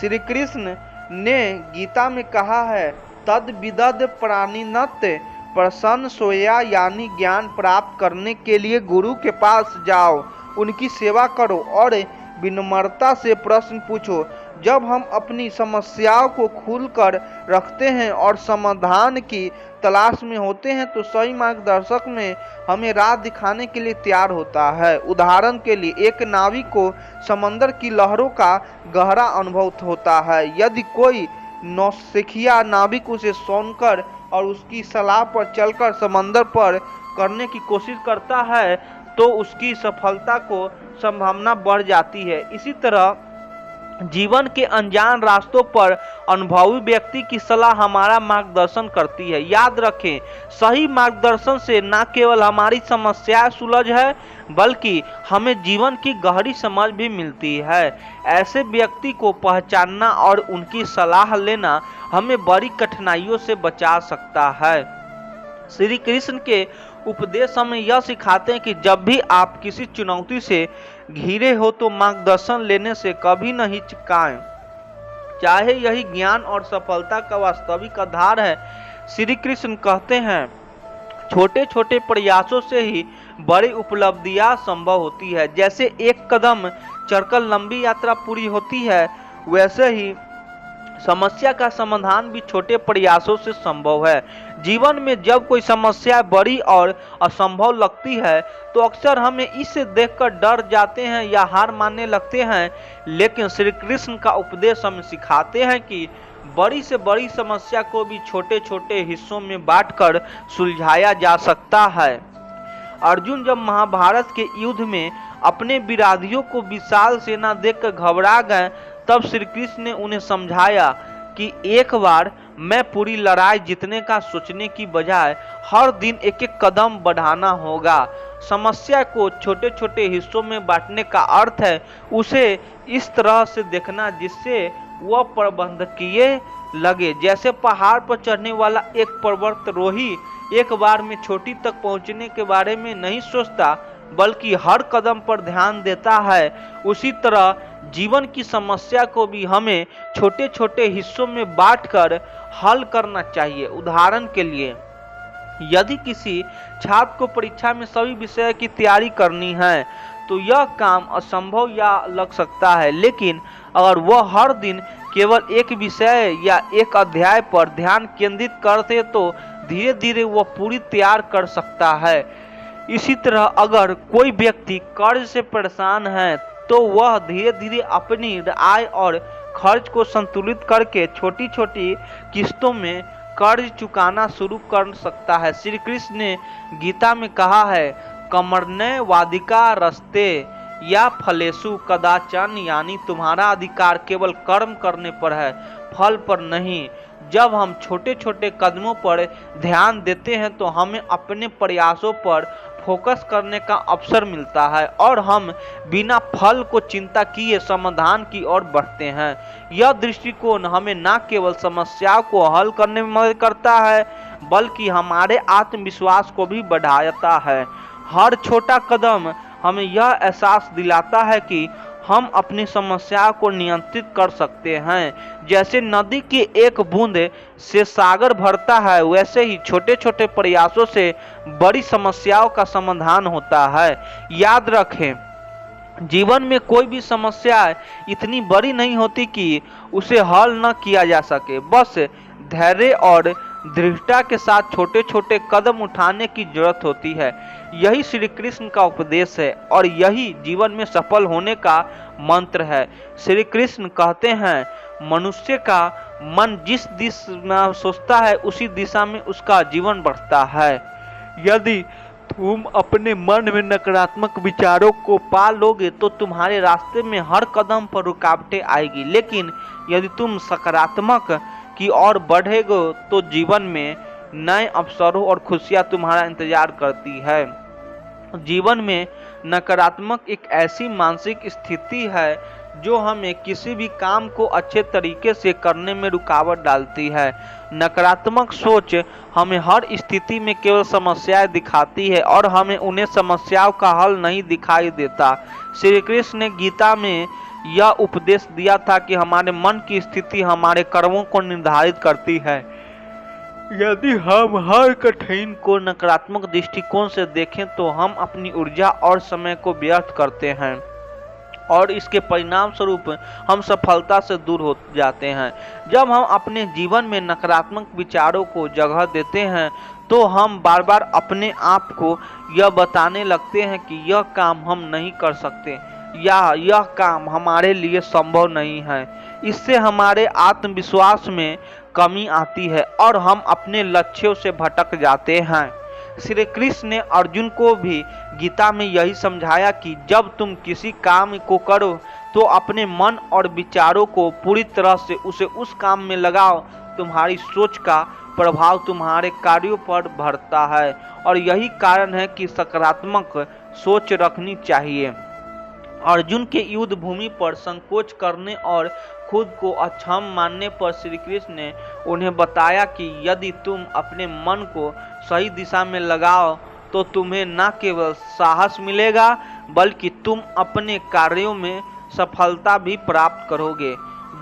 Speaker 2: श्री कृष्ण ने गीता में कहा है, तद विदद प्राणिनत प्रसन्न सोया, यानी ज्ञान प्राप्त करने के लिए गुरु के पास जाओ, उनकी सेवा करो और विनम्रता से प्रश्न पूछो। जब हम अपनी समस्याओं को खुलकर रखते हैं और समाधान की तलाश में होते हैं तो सही मार्गदर्शक में हमें राह दिखाने के लिए तैयार होता है। उदाहरण के लिए एक नाविक को समंदर की लहरों का गहरा अनुभव होता है। यदि कोई नौसिखिया नाविक उसे सुनकर और उसकी सलाह पर चलकर समंदर पर करने की कोशिश करता है तो उसकी सफलता को संभावना बढ़ जाती है। इसी तरह जीवन के अनजान रास्तों पर अनुभवी व्यक्ति की सलाह हमारा मार्गदर्शन करती है। याद रखें, सही मार्गदर्शन से न केवल हमारी समस्याएं सुलझ है बल्कि हमें जीवन की गहरी समझ भी मिलती है। ऐसे व्यक्ति को पहचानना और उनकी सलाह लेना हमें बड़ी कठिनाइयों से बचा सकता है। श्री कृष्ण के उपदेश हमें यह सिखाते हैं कि जब भी आप किसी चुनौती से घिरे हो तो मार्गदर्शन लेने से कभी न हिचकाएं, चाहे यही ज्ञान और सफलता का वास्तविक आधार है। श्री कृष्ण कहते हैं, छोटे छोटे प्रयासों से ही बड़ी उपलब्धियां संभव होती है। जैसे एक कदम चढ़कर लंबी यात्रा पूरी होती है, वैसे ही समस्या का समाधान भी छोटे प्रयासों से संभव है। जीवन में जब कोई समस्या बड़ी और असंभव लगती है तो अक्सर हमें इसे देखकर डर जाते हैं या हार मानने लगते हैं, लेकिन श्री कृष्ण का उपदेश हमें सिखाते हैं कि बड़ी से बड़ी समस्या को भी छोटे छोटे हिस्सों में बांटकर सुलझाया जा सकता है। अर्जुन जब महाभारत के युद्ध में अपने विरोधियों को विशाल सेना देखकर घबरा गए तब श्री कृष्ण ने उन्हें समझाया कि एक बार मैं पूरी लड़ाई जीतने का सोचने की बजाय हर दिन एक एक कदम बढ़ाना होगा। समस्या को छोटे छोटे हिस्सों में बांटने का अर्थ है उसे इस तरह से देखना जिससे वह प्रबंधकीय लगे। जैसे पहाड़ पर चढ़ने वाला एक पर्वतारोही एक बार में चोटी तक पहुंचने के बारे में नहीं सोचता बल्कि हर कदम पर ध्यान देता है, उसी तरह जीवन की समस्या को भी हमें छोटे छोटे हिस्सों में बांटकर हल करना चाहिए। उदाहरण के लिए, यदि किसी छात्र को परीक्षा में सभी विषय की तैयारी करनी है तो यह काम असंभव या लग सकता है, लेकिन अगर वह हर दिन केवल एक विषय या एक अध्याय पर ध्यान केंद्रित करते तो धीरे धीरे वह पूरी तैयार कर सकता है। इसी तरह अगर कोई व्यक्ति कर्ज से परेशान है तो वह धीरे धीरे अपनी आय और खर्च को संतुलित करके छोटी छोटी किस्तों में कर्ज चुकाना शुरू कर सकता है। श्री कृष्ण ने गीता में कहा है, कर्मण्य वाधिका रस्ते या फलेषु कदाचन, यानी तुम्हारा अधिकार केवल कर्म करने पर है, फल पर नहीं। जब हम छोटे छोटे कदमों पर ध्यान देते हैं तो हमें अपने प्रयासों पर फोकस करने का अवसर मिलता है और हम बिना फल को चिंता किए समाधान की ओर बढ़ते हैं। यह दृष्टिकोण हमें न केवल समस्याओं को हल करने में मदद करता है बल्कि हमारे आत्मविश्वास को भी बढ़ाता है। हर छोटा कदम हमें यह एहसास दिलाता है कि हम अपनी समस्याओं को नियंत्रित कर सकते हैं। जैसे नदी की एक बूंद से सागर भरता है, वैसे ही छोटे छोटे प्रयासों से बड़ी समस्याओं का समाधान होता है। याद रखें, जीवन में कोई भी समस्या इतनी बड़ी नहीं होती कि उसे हल न किया जा सके। बस धैर्य और दृढ़ता के साथ छोटे छोटे कदम उठाने की जरूरत होती है। यही श्री कृष्ण का उपदेश है और यही जीवन में सफल होने का मंत्र है। श्री कृष्ण कहते हैं, मनुष्य का मन जिस दिशा में सोचता है उसी दिशा में उसका जीवन बढ़ता है। यदि
Speaker 1: तुम अपने मन में नकारात्मक विचारों को पा लोगे तो तुम्हारे रास्ते में हर कदम पर रुकावटें आएगी, लेकिन यदि तुम सकारात्मक की ओर बढ़ोगे तो जीवन में नए अवसरों और खुशियां तुम्हारा इंतजार करती है। जीवन में नकारात्मक एक ऐसी मानसिक स्थिति है जो हमें किसी भी काम को अच्छे तरीके से करने में रुकावट डालती है। नकारात्मक सोच हमें हर स्थिति में केवल समस्याएं दिखाती है और हमें उन्हें समस्याओं का हल नहीं दिखाई देता। श्री कृष्ण ने गीता में यह उपदेश दिया था कि हमारे मन की स्थिति हमारे कर्मों को निर्धारित करती है। यदि हम हर कठिन को नकारात्मक दृष्टिकोण से देखें तो हम अपनी ऊर्जा और समय को व्यर्थ करते हैं और इसके परिणाम स्वरूप हम सफलता से दूर हो जाते हैं। जब हम अपने जीवन में नकारात्मक विचारों को जगह देते हैं तो हम बार बार अपने आप को यह बताने लगते हैं कि यह काम हम नहीं कर सकते या यह काम हमारे लिए संभव नहीं है। इससे हमारे आत्मविश्वास में कमी आती है और हम अपने लक्ष्यों से भटक जाते हैं। श्री कृष्ण ने अर्जुन को भी गीता में यही समझाया कि जब तुम किसी काम को करो तो अपने मन और विचारों को पूरी तरह से उस काम में लगाओ। तुम्हारी सोच का प्रभाव तुम्हारे कार्यों पर बढ़ता है और यही कारण है कि सकारात्मक सोच रखनी चाहिए। अर्जुन के युद्ध भूमि पर संकोच करने और खुद को अक्षम मानने पर श्री कृष्ण ने उन्हें बताया कि यदि तुम अपने मन को सही दिशा में लगाओ तो तुम्हें न केवल साहस मिलेगा बल्कि तुम अपने कार्यों में सफलता भी प्राप्त करोगे।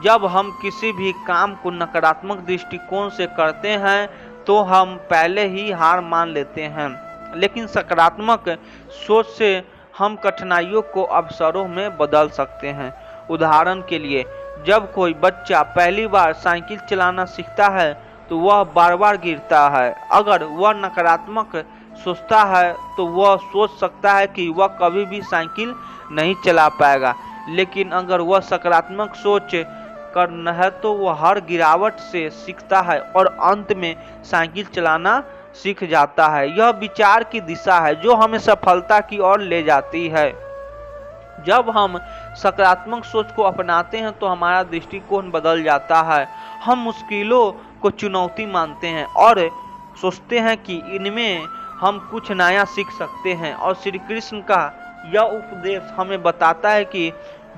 Speaker 1: जब हम किसी भी काम को नकारात्मक दृष्टिकोण से करते हैं तो हम पहले ही हार मान लेते हैं, लेकिन सकारात्मक सोच से हम कठिनाइयों को अवसरों में बदल सकते हैं। उदाहरण के लिए, जब कोई बच्चा पहली बार साइकिल चलाना सीखता है तो वह बार बार गिरता है। अगर वह नकारात्मक सोचता है तो वह सोच सकता है कि वह कभी भी साइकिल नहीं चला पाएगा, लेकिन अगर वह सकारात्मक सोच करना है तो वह हर गिरावट से सीखता है और अंत में साइकिल चलाना सीख जाता है। यह विचार की दिशा है जो हमें सफलता की ओर ले जाती है। जब हम सकारात्मक सोच को अपनाते हैं तो हमारा दृष्टिकोण बदल जाता है। हम मुश्किलों को चुनौती मानते हैं और सोचते हैं कि इनमें हम कुछ नया सीख सकते हैं। और श्री कृष्ण का यह उपदेश हमें बताता है कि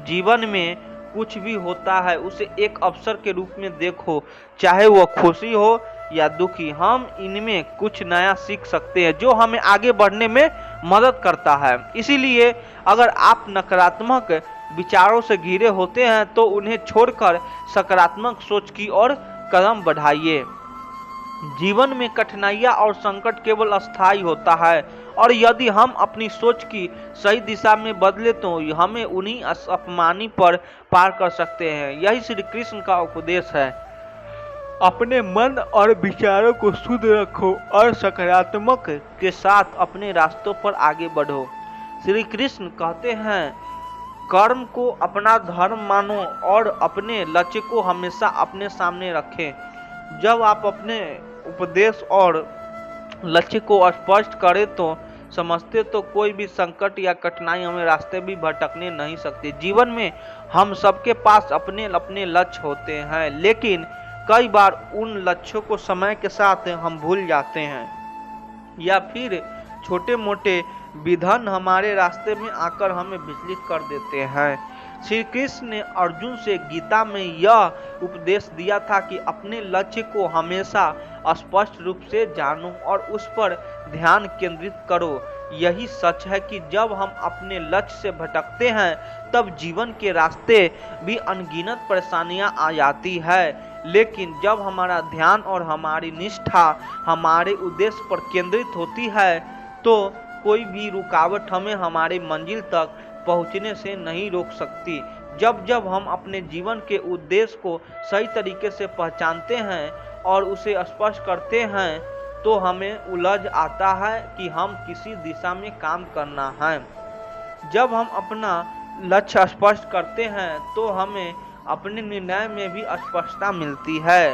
Speaker 1: जीवन में कुछ भी होता है उसे एक अवसर के रूप में देखो, चाहे वह खुशी हो या दुखी। हम इनमें कुछ नया सीख सकते हैं जो हमें आगे बढ़ने में मदद करता है। इसीलिए अगर आप नकारात्मक विचारों से घिरे होते हैं तो उन्हें छोड़कर सकारात्मक सोच की ओर कदम बढ़ाइए। जीवन में कठिनाइयां और संकट केवल अस्थायी होता है और यदि हम अपनी सोच की सही दिशा में बदले तो हमें उन्हीं अपमानी पर पार कर सकते हैं। यही श्री कृष्ण का उपदेश है। अपने मन और विचारों को शुद्ध रखो और सकारात्मक के साथ अपने रास्तों पर आगे बढ़ो। श्री कृष्ण कहते हैं, कर्म को अपना धर्म मानो और अपने लक्ष्य को हमेशा अपने सामने रखें। जब आप अपने उपदेश और लक्ष्य को स्पष्ट करें तो समझते तो कोई भी संकट या कठिनाई हमें रास्ते भी भटकने नहीं सकती। जीवन में हम सबके पास अपने अपने लक्ष्य होते हैं, लेकिन कई बार उन लक्ष्यों को समय के साथ हम भूल जाते हैं या फिर छोटे मोटे विघ्न हमारे रास्ते में आकर हमें विचलित कर देते हैं। श्री कृष्ण ने अर्जुन से गीता में यह उपदेश दिया था कि अपने लक्ष्य को हमेशा स्पष्ट रूप से जानो और उस पर ध्यान केंद्रित करो। यही सच है कि जब हम अपने लक्ष्य से भटकते हैं तब जीवन के रास्ते भी अनगिनत परेशानियां आ जाती है, लेकिन जब हमारा ध्यान और हमारी निष्ठा हमारे उद्देश्य पर केंद्रित होती है तो कोई भी रुकावट हमें हमारे मंजिल तक पहुंचने से नहीं रोक सकती। जब जब हम अपने जीवन के उद्देश्य को सही तरीके से पहचानते हैं और उसे स्पष्ट करते हैं तो हमें उलझ आता है कि हम किसी दिशा में काम करना है। जब हम अपना लक्ष्य स्पष्ट करते हैं तो हमें अपने निर्णय में भी स्पष्टता मिलती है।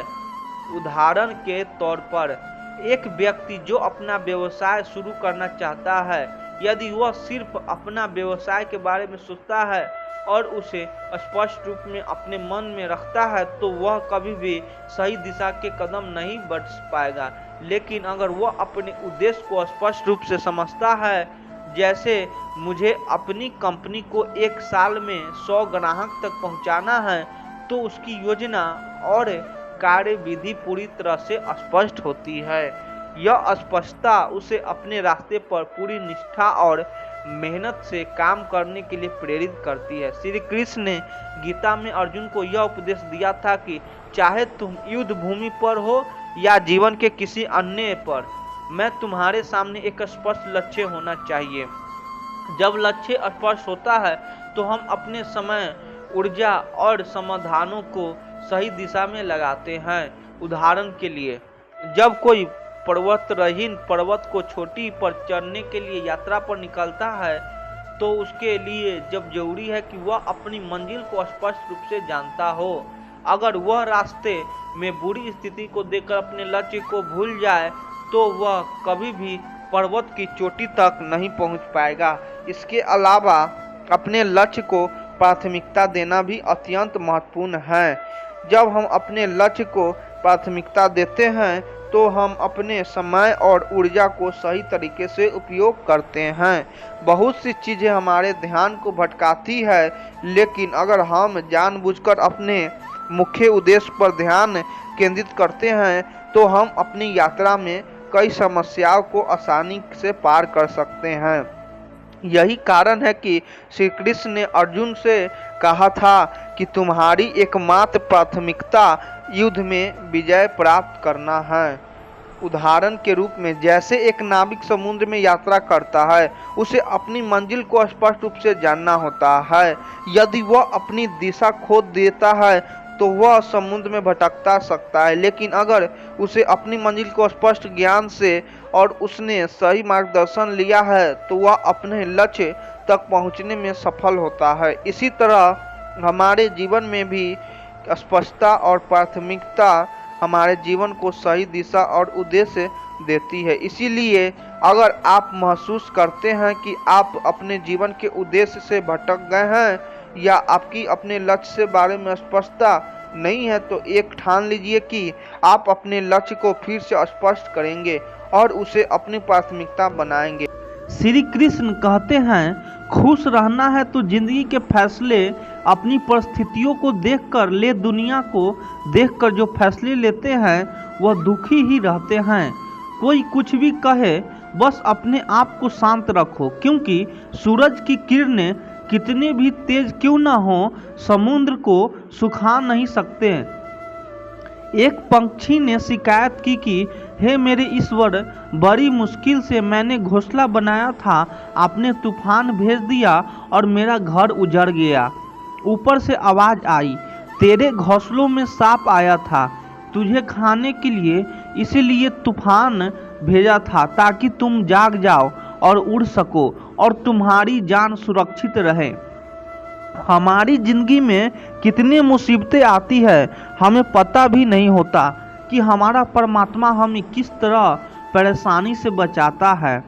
Speaker 1: उदाहरण के तौर पर एक व्यक्ति जो अपना व्यवसाय शुरू करना चाहता है, यदि वह सिर्फ अपना व्यवसाय के बारे में सोचता है और उसे स्पष्ट रूप में अपने मन में रखता है तो वह कभी भी सही दिशा के कदम नहीं बढ़ पाएगा। लेकिन अगर वह अपने उद्देश्य को स्पष्ट रूप से समझता है, जैसे मुझे अपनी कंपनी को 1 साल में 100 ग्राहक तक पहुंचाना है, तो उसकी योजना और कार्यविधि पूरी तरह से स्पष्ट होती है। यह स्पष्टता उसे अपने रास्ते पर पूरी निष्ठा और मेहनत से काम करने के लिए प्रेरित करती है। श्री कृष्ण ने गीता में अर्जुन को यह उपदेश दिया था कि चाहे तुम युद्ध भूमि पर हो या जीवन के किसी अन्य पर, मैं तुम्हारे सामने एक स्पष्ट लक्ष्य होना चाहिए। जब लक्ष्य स्पष्ट होता है तो हम अपने समय, ऊर्जा और समाधानों को सही दिशा में लगाते हैं। उदाहरण के लिए, जब कोई पर्वतरहीन पर्वत को चोटी पर चढ़ने के लिए यात्रा पर निकलता है तो उसके लिए जब जरूरी है कि वह अपनी मंजिल को स्पष्ट रूप से जानता हो। अगर वह रास्ते में बुरी स्थिति को देखकर अपने लक्ष्य को भूल जाए तो वह कभी भी पर्वत की चोटी तक नहीं पहुंच पाएगा। इसके अलावा अपने लक्ष्य को प्राथमिकता देना भी अत्यंत महत्वपूर्ण है। जब हम अपने लक्ष्य को प्राथमिकता देते हैं तो हम अपने समय और ऊर्जा को सही तरीके से उपयोग करते हैं। बहुत सी चीज़ें हमारे ध्यान को भटकाती है, लेकिन अगर हम जानबूझकर अपने मुख्य उद्देश्य पर ध्यान केंद्रित करते हैं तो हम अपनी यात्रा में कई समस्याओं को आसानी से पार कर सकते हैं। यही कारण है कि श्री कृष्ण ने अर्जुन से कहा था कि तुम्हारी एकमात्र प्राथमिकता युद्ध में विजय प्राप्त करना है। उदाहरण के रूप में, जैसे एक नाविक समुद्र में यात्रा करता है, उसे अपनी मंजिल को स्पष्ट रूप से जानना होता है। यदि वह अपनी दिशा खो देता है तो वह समुद्र में भटकता सकता है, लेकिन अगर उसे अपनी मंजिल को स्पष्ट ज्ञान से और उसने सही मार्गदर्शन लिया है तो वह अपने लक्ष्य तक पहुंचने में सफल होता है। इसी तरह हमारे जीवन में भी स्पष्टता और प्राथमिकता हमारे जीवन को सही दिशा और उद्देश्य देती है। इसीलिए अगर आप महसूस करते हैं कि आप अपने जीवन के उद्देश्य से भटक गए हैं या आपकी अपने लक्ष्य के बारे में स्पष्टता नहीं है, तो एक ठान लीजिए कि आप अपने लक्ष्य को फिर से स्पष्ट करेंगे और उसे अपनी प्राथमिकता बनाएंगे।
Speaker 3: श्री कृष्ण कहते हैं, खुश रहना है तो जिंदगी के फैसले अपनी परिस्थितियों को देखकर ले। दुनिया को देखकर जो फैसले लेते हैं वह दुखी ही रहते हैं। कोई कुछ भी कहे, बस अपने आप को शांत रखो, क्योंकि सूरज की किरणें कितने भी तेज क्यों न हो, समुद्र को सुखा नहीं सकते। एक पंछी ने शिकायत की कि हे मेरे ईश्वर, बड़ी मुश्किल से मैंने घोंसला बनाया था, आपने तूफान भेज दिया और मेरा घर उजड़ गया। ऊपर से आवाज़ आई, तेरे घोंसलों में सांप आया था तुझे खाने के लिए, इसीलिए तूफान भेजा था ताकि तुम जाग जाओ और उड़ सको और तुम्हारी जान सुरक्षित रहे। हमारी ज़िंदगी में कितनी मुसीबतें आती है, हमें पता भी नहीं होता कि हमारा परमात्मा हमें किस तरह परेशानी से बचाता है।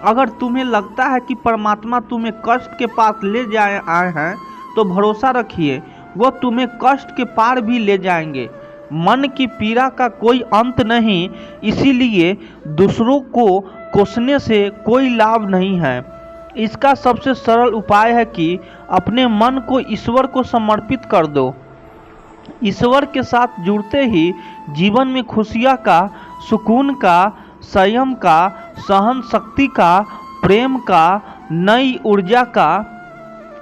Speaker 3: अगर तुम्हें लगता है कि परमात्मा तुम्हें कष्ट के पास ले जाए आए हैं तो भरोसा रखिए, वो तुम्हें कष्ट के पार भी ले जाएंगे। मन की पीड़ा का कोई अंत नहीं, इसीलिए दूसरों को कोसने से कोई लाभ नहीं है। इसका सबसे सरल उपाय है कि अपने मन को ईश्वर को समर्पित कर दो। ईश्वर के साथ जुड़ते ही जीवन में खुशियाँ का, सुकून का, संयम का, सहन शक्ति का, प्रेम का, नई ऊर्जा का,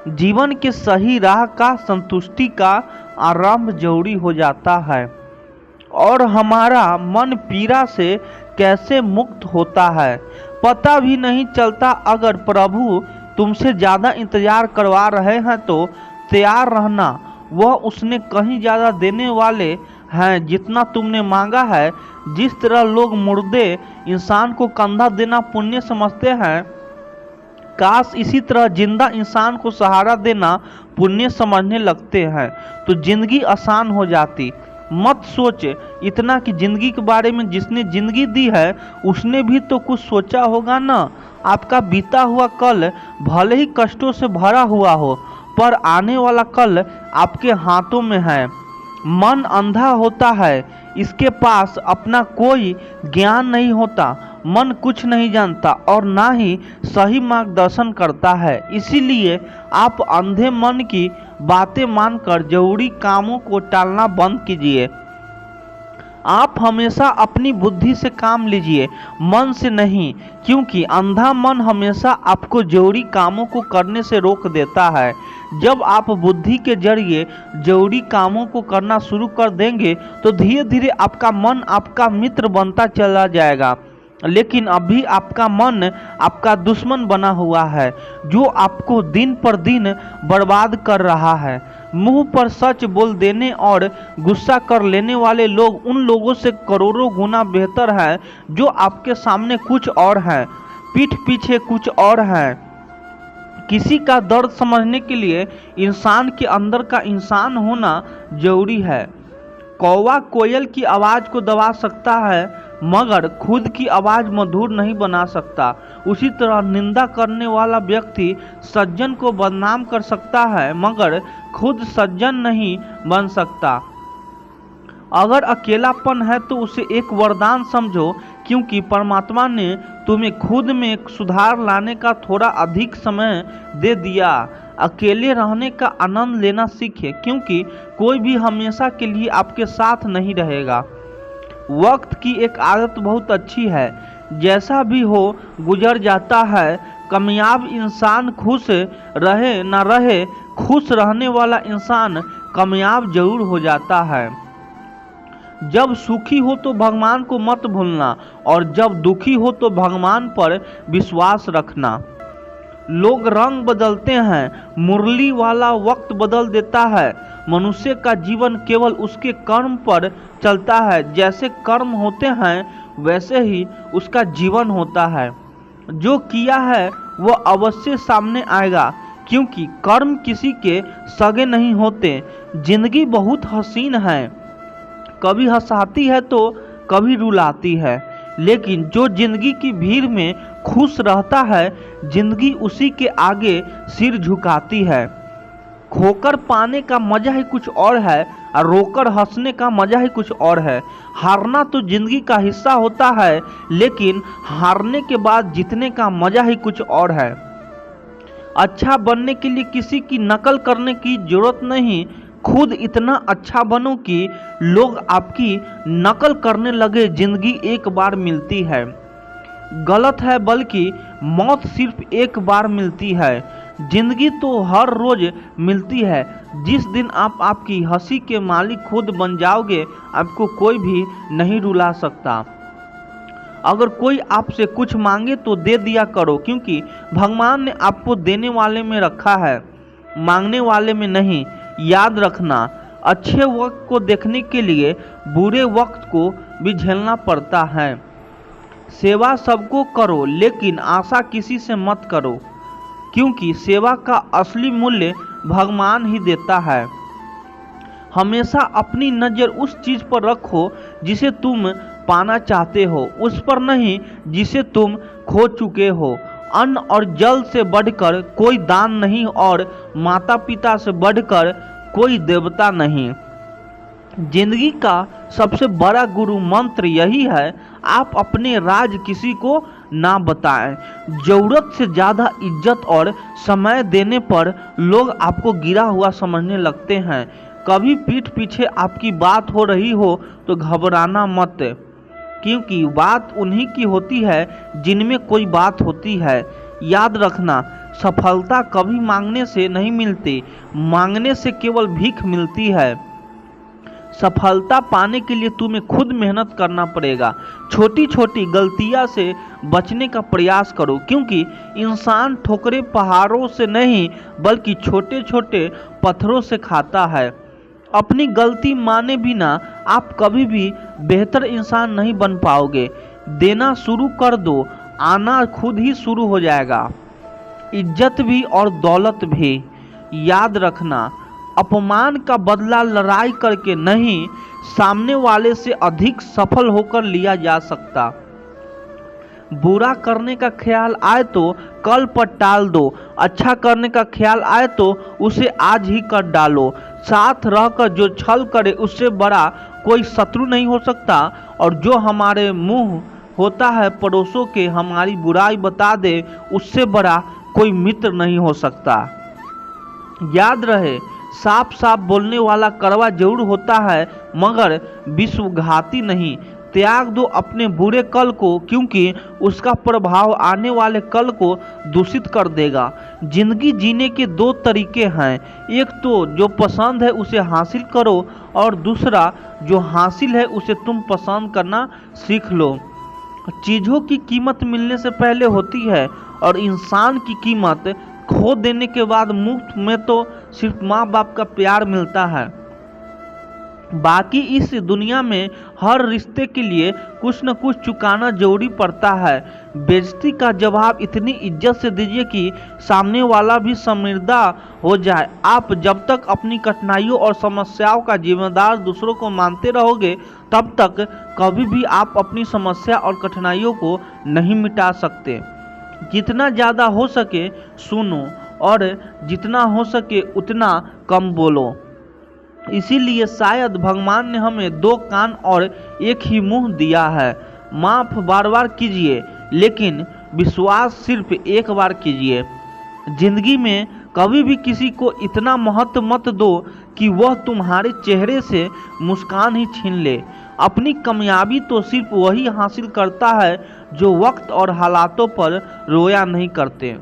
Speaker 3: जीवन के सही राह का, संतुष्टि का आरंभ जरूरी हो जाता है। और हमारा मन पीड़ा से कैसे मुक्त होता है पता भी नहीं चलता। अगर प्रभु तुमसे ज़्यादा इंतजार करवा रहे हैं तो तैयार रहना, वह उसने कहीं ज़्यादा देने वाले हैं जितना तुमने मांगा है। जिस तरह लोग मुर्दे इंसान को कंधा देना पुण्य समझते हैं, काश इसी तरह जिंदा इंसान को सहारा देना पुण्य समझने लगते हैं तो जिंदगी आसान हो जाती। मत सोच इतना कि जिंदगी के बारे में जिसने जिंदगी दी है उसने भी तो कुछ सोचा होगा ना। आपका बीता हुआ कल भले ही कष्टों से भरा हुआ हो, पर आने वाला कल आपके हाथों में है। मन अंधा होता है, इसके पास अपना कोई ज्ञान नहीं होता। मन कुछ नहीं जानता और ना ही सही मार्गदर्शन करता है। इसीलिए आप अंधे मन की बातें मानकर जरूरी कामों को टालना बंद कीजिए। आप हमेशा अपनी बुद्धि से काम लीजिए, मन से नहीं, क्योंकि अंधा मन हमेशा आपको जरूरी कामों को करने से रोक देता है। जब आप बुद्धि के जरिए जरूरी कामों को करना शुरू कर देंगे तो धीरे धीरे आपका मन आपका मित्र बनता चला जाएगा। लेकिन अभी आपका मन आपका दुश्मन बना हुआ है, जो आपको दिन पर दिन बर्बाद कर रहा है। मुंह पर सच बोल देने और गुस्सा कर लेने वाले लोग उन लोगों से करोड़ों गुना बेहतर हैं जो आपके सामने कुछ और हैं, पीठ पीछे कुछ और हैं। किसी का दर्द समझने के लिए इंसान के अंदर का इंसान होना जरूरी है। कौवा कोयल की आवाज़ को दबा सकता है, मगर खुद की आवाज़ मधुर नहीं बना सकता। उसी तरह निंदा करने वाला व्यक्ति सज्जन को बदनाम कर सकता है, मगर खुद सज्जन नहीं बन सकता। अगर अकेलापन है तो उसे एक वरदान समझो, क्योंकि परमात्मा ने तुम्हें खुद में सुधार लाने का थोड़ा अधिक समय दे दिया। अकेले रहने का आनंद लेना सीखें, क्योंकि कोई भी हमेशा के लिए आपके साथ नहीं रहेगा। वक्त की एक आदत बहुत अच्छी है, जैसा भी हो गुजर जाता है। कामयाब इंसान खुश रहे न रहे, खुश रहने वाला इंसान कामयाब जरूर हो जाता है। जब सुखी हो तो भगवान को मत भूलना, और जब दुखी हो तो भगवान पर विश्वास रखना। लोग रंग बदलते हैं, मुरली वाला वक्त बदल देता है। मनुष्य का जीवन केवल उसके कर्म पर चलता है। जैसे कर्म होते हैं वैसे ही उसका जीवन होता है। जो किया है वो अवश्य सामने आएगा, क्योंकि कर्म किसी के सगे नहीं होते। जिंदगी बहुत हसीन है, कभी हंसाती है तो कभी रुलाती है, लेकिन जो जिंदगी की भीड़ में खुश रहता है, जिंदगी उसी के आगे सिर झुकाती है। खोकर पाने का मजा ही कुछ और है और रोकर हंसने का मजा ही कुछ और है। हारना तो जिंदगी का हिस्सा होता है, लेकिन हारने के बाद जीतने का मजा ही कुछ और है। अच्छा बनने के लिए किसी की नकल करने की जरूरत नहीं, खुद इतना अच्छा बनो कि लोग आपकी नकल करने लगे। जिंदगी एक बार मिलती है, गलत है, बल्कि मौत सिर्फ एक बार मिलती है। जिंदगी तो हर रोज मिलती है। जिस दिन आप आपकी हंसी के मालिक खुद बन जाओगे, आपको कोई भी नहीं रुला सकता। अगर कोई आपसे कुछ मांगे तो दे दिया करो, क्योंकि भगवान ने आपको देने वाले में रखा है, मांगने वाले में नहीं। याद रखना, अच्छे वक्त को देखने के लिए बुरे वक्त को भी झेलना पड़ता है। सेवा सबको करो, लेकिन आशा किसी से मत करो, क्योंकि सेवा का असली मूल्य भगवान ही देता है। हमेशा अपनी नज़र उस चीज़ पर रखो जिसे तुम पाना चाहते हो, उस पर नहीं जिसे तुम खो चुके हो। अन्न और जल से बढ़कर कोई दान नहीं, और माता पिता से बढ़कर कोई देवता नहीं। जिंदगी का सबसे बड़ा गुरु मंत्र यही है, आप अपने राज किसी को ना बताएं। जरूरत से ज़्यादा इज्जत और समय देने पर लोग आपको गिरा हुआ समझने लगते हैं। कभी पीठ पीछे आपकी बात हो रही हो तो घबराना मत, क्योंकि बात उन्हीं की होती है जिनमें कोई बात होती है। याद रखना, सफलता कभी मांगने से नहीं मिलती, मांगने से केवल भीख मिलती है। सफलता पाने के लिए तुम्हें खुद मेहनत करना पड़ेगा। छोटी छोटी गलतियां से बचने का प्रयास करो, क्योंकि इंसान ठोकरे पहाड़ों से नहीं बल्कि छोटे छोटे पत्थरों से खाता है। अपनी गलती माने बिना आप कभी भी बेहतर इंसान नहीं बन पाओगे। देना शुरू कर दो, आना खुद ही शुरू हो जाएगा, इज्जत भी और दौलत भी। याद रखना, अपमान का बदला लड़ाई करके नहीं, सामने वाले से अधिक सफल होकर लिया जा सकता। बुरा करने का ख्याल आए तो कल पर टाल दो, अच्छा करने का ख्याल आए तो उसे आज ही कर डालो। साथ रहकर जो छल करे उससे बड़ा कोई शत्रु नहीं हो सकता, और जो हमारे मुंह होता है पड़ोसों के हमारी बुराई बता दे, उससे बड़ा कोई मित्र नहीं हो सकता। याद रहे, साफ साफ बोलने वाला कड़वा जरूर होता है मगर विश्वघाती नहीं। त्याग दो अपने बुरे कल को, क्योंकि उसका प्रभाव आने वाले कल को दूषित कर देगा। जिंदगी जीने के दो तरीके हैं, एक तो जो पसंद है उसे हासिल करो, और दूसरा जो हासिल है उसे तुम पसंद करना सीख लो। चीज़ों की कीमत मिलने से पहले होती है, और इंसान की कीमत खो देने के बाद मुफ्त में तो सिर्फ माँ बाप का प्यार मिलता है। बाकी इस दुनिया में हर रिश्ते के लिए कुछ न कुछ चुकाना जरूरी पड़ता है। बेइज्जती का जवाब इतनी इज्जत से दीजिए कि सामने वाला भी शर्मिंदा हो जाए। आप जब तक अपनी कठिनाइयों और समस्याओं का जिम्मेदार दूसरों को मानते रहोगे, तब तक कभी भी आप अपनी समस्या और कठिनाइयों को नहीं मिटा सकते। जितना ज़्यादा हो सके सुनो, और जितना हो सके उतना कम बोलो। इसीलिए शायद भगवान ने हमें दो कान और एक ही मुंह दिया है। माफ़ बार बार कीजिए, लेकिन विश्वास सिर्फ एक बार कीजिए। जिंदगी में कभी भी किसी को इतना महत्व मत दो कि वह तुम्हारे चेहरे से मुस्कान ही छीन ले। अपनी कामयाबी तो सिर्फ वही हासिल करता है जो वक्त और हालातों पर रोया नहीं करते।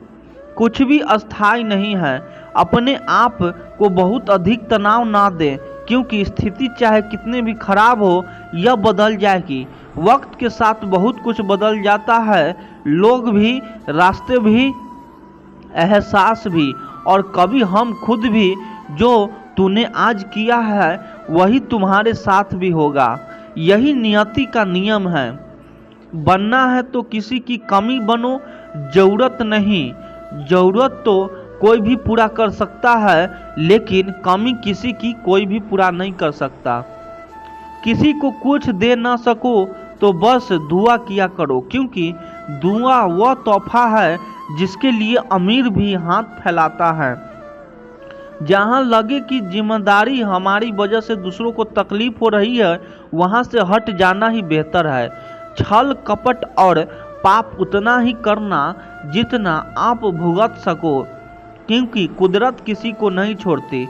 Speaker 3: कुछ भी अस्थायी नहीं है। अपने आप को बहुत अधिक तनाव ना दें, क्योंकि स्थिति चाहे कितने भी खराब हो, यह बदल जाएगी। वक्त के साथ बहुत कुछ बदल जाता है, लोग भी, रास्ते भी, एहसास भी, और कभी हम खुद भी। जो तूने आज किया है वही तुम्हारे साथ भी होगा। यही नियति का नियम है। बनना है तो किसी की कमी बनो, जरूरत नहीं। जरूरत तो कोई भी पूरा कर सकता है, लेकिन कमी किसी की कोई भी पूरा नहीं कर सकता। किसी को कुछ दे ना सको तो बस दुआ किया करो, क्योंकि दुआ वह तोहफा है जिसके लिए अमीर भी हाथ फैलाता है। जहाँ लगे कि जिम्मेदारी हमारी वजह से दूसरों को तकलीफ हो रही है, वहाँ से हट जाना ही बेहतर है। छल कपट और पाप उतना ही करना जितना आप भुगत सको, क्योंकि कुदरत किसी को नहीं छोड़ती।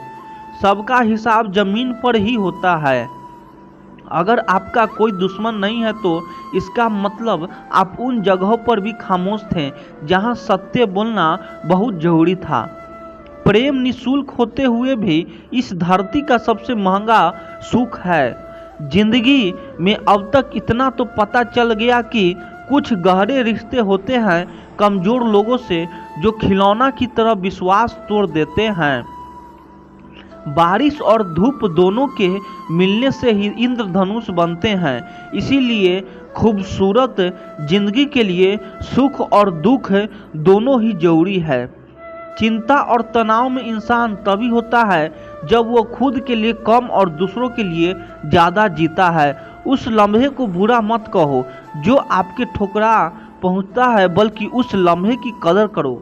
Speaker 3: सबका हिसाब जमीन पर ही होता है। अगर आपका कोई दुश्मन नहीं है तो इसका मतलब आप उन जगहों पर भी खामोश थे जहां सत्य बोलना बहुत जरूरी था। प्रेम निःशुल्क होते हुए भी इस धरती का सबसे महंगा सुख है। जिंदगी में अब तक इतना तो पता चल गया कि कुछ गहरे रिश्ते होते हैं कमज़ोर लोगों से, जो खिलौना की तरह विश्वास तोड़ देते हैं। बारिश और धूप दोनों के मिलने से ही इंद्रधनुष बनते हैं। इसीलिए खूबसूरत जिंदगी के लिए सुख और दुख दोनों ही जरूरी है। चिंता और तनाव में इंसान तभी होता है जब वो खुद के लिए कम और दूसरों के लिए ज़्यादा जीता है। उस लम्हे को बुरा मत कहो जो आपके ठुकरा पहुंचता है, बल्कि उस लम्हे की कदर करो,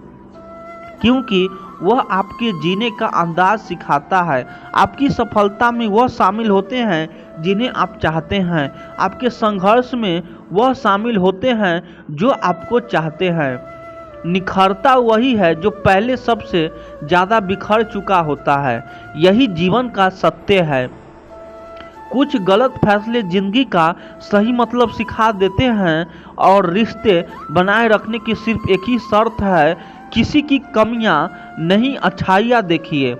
Speaker 3: क्योंकि वह आपके जीने का अंदाज सिखाता है। आपकी सफलता में वह शामिल होते हैं जिन्हें आप चाहते हैं। आपके संघर्ष में वह शामिल होते हैं जो आपको चाहते हैं। निखरता वही है जो पहले सबसे ज़्यादा बिखर चुका होता है। यही जीवन का सत्य है। कुछ गलत फैसले जिंदगी का सही मतलब सिखा देते हैं, और रिश्ते बनाए रखने की सिर्फ एक ही शर्त है, किसी की कमियां नहीं अच्छाइयां देखिए।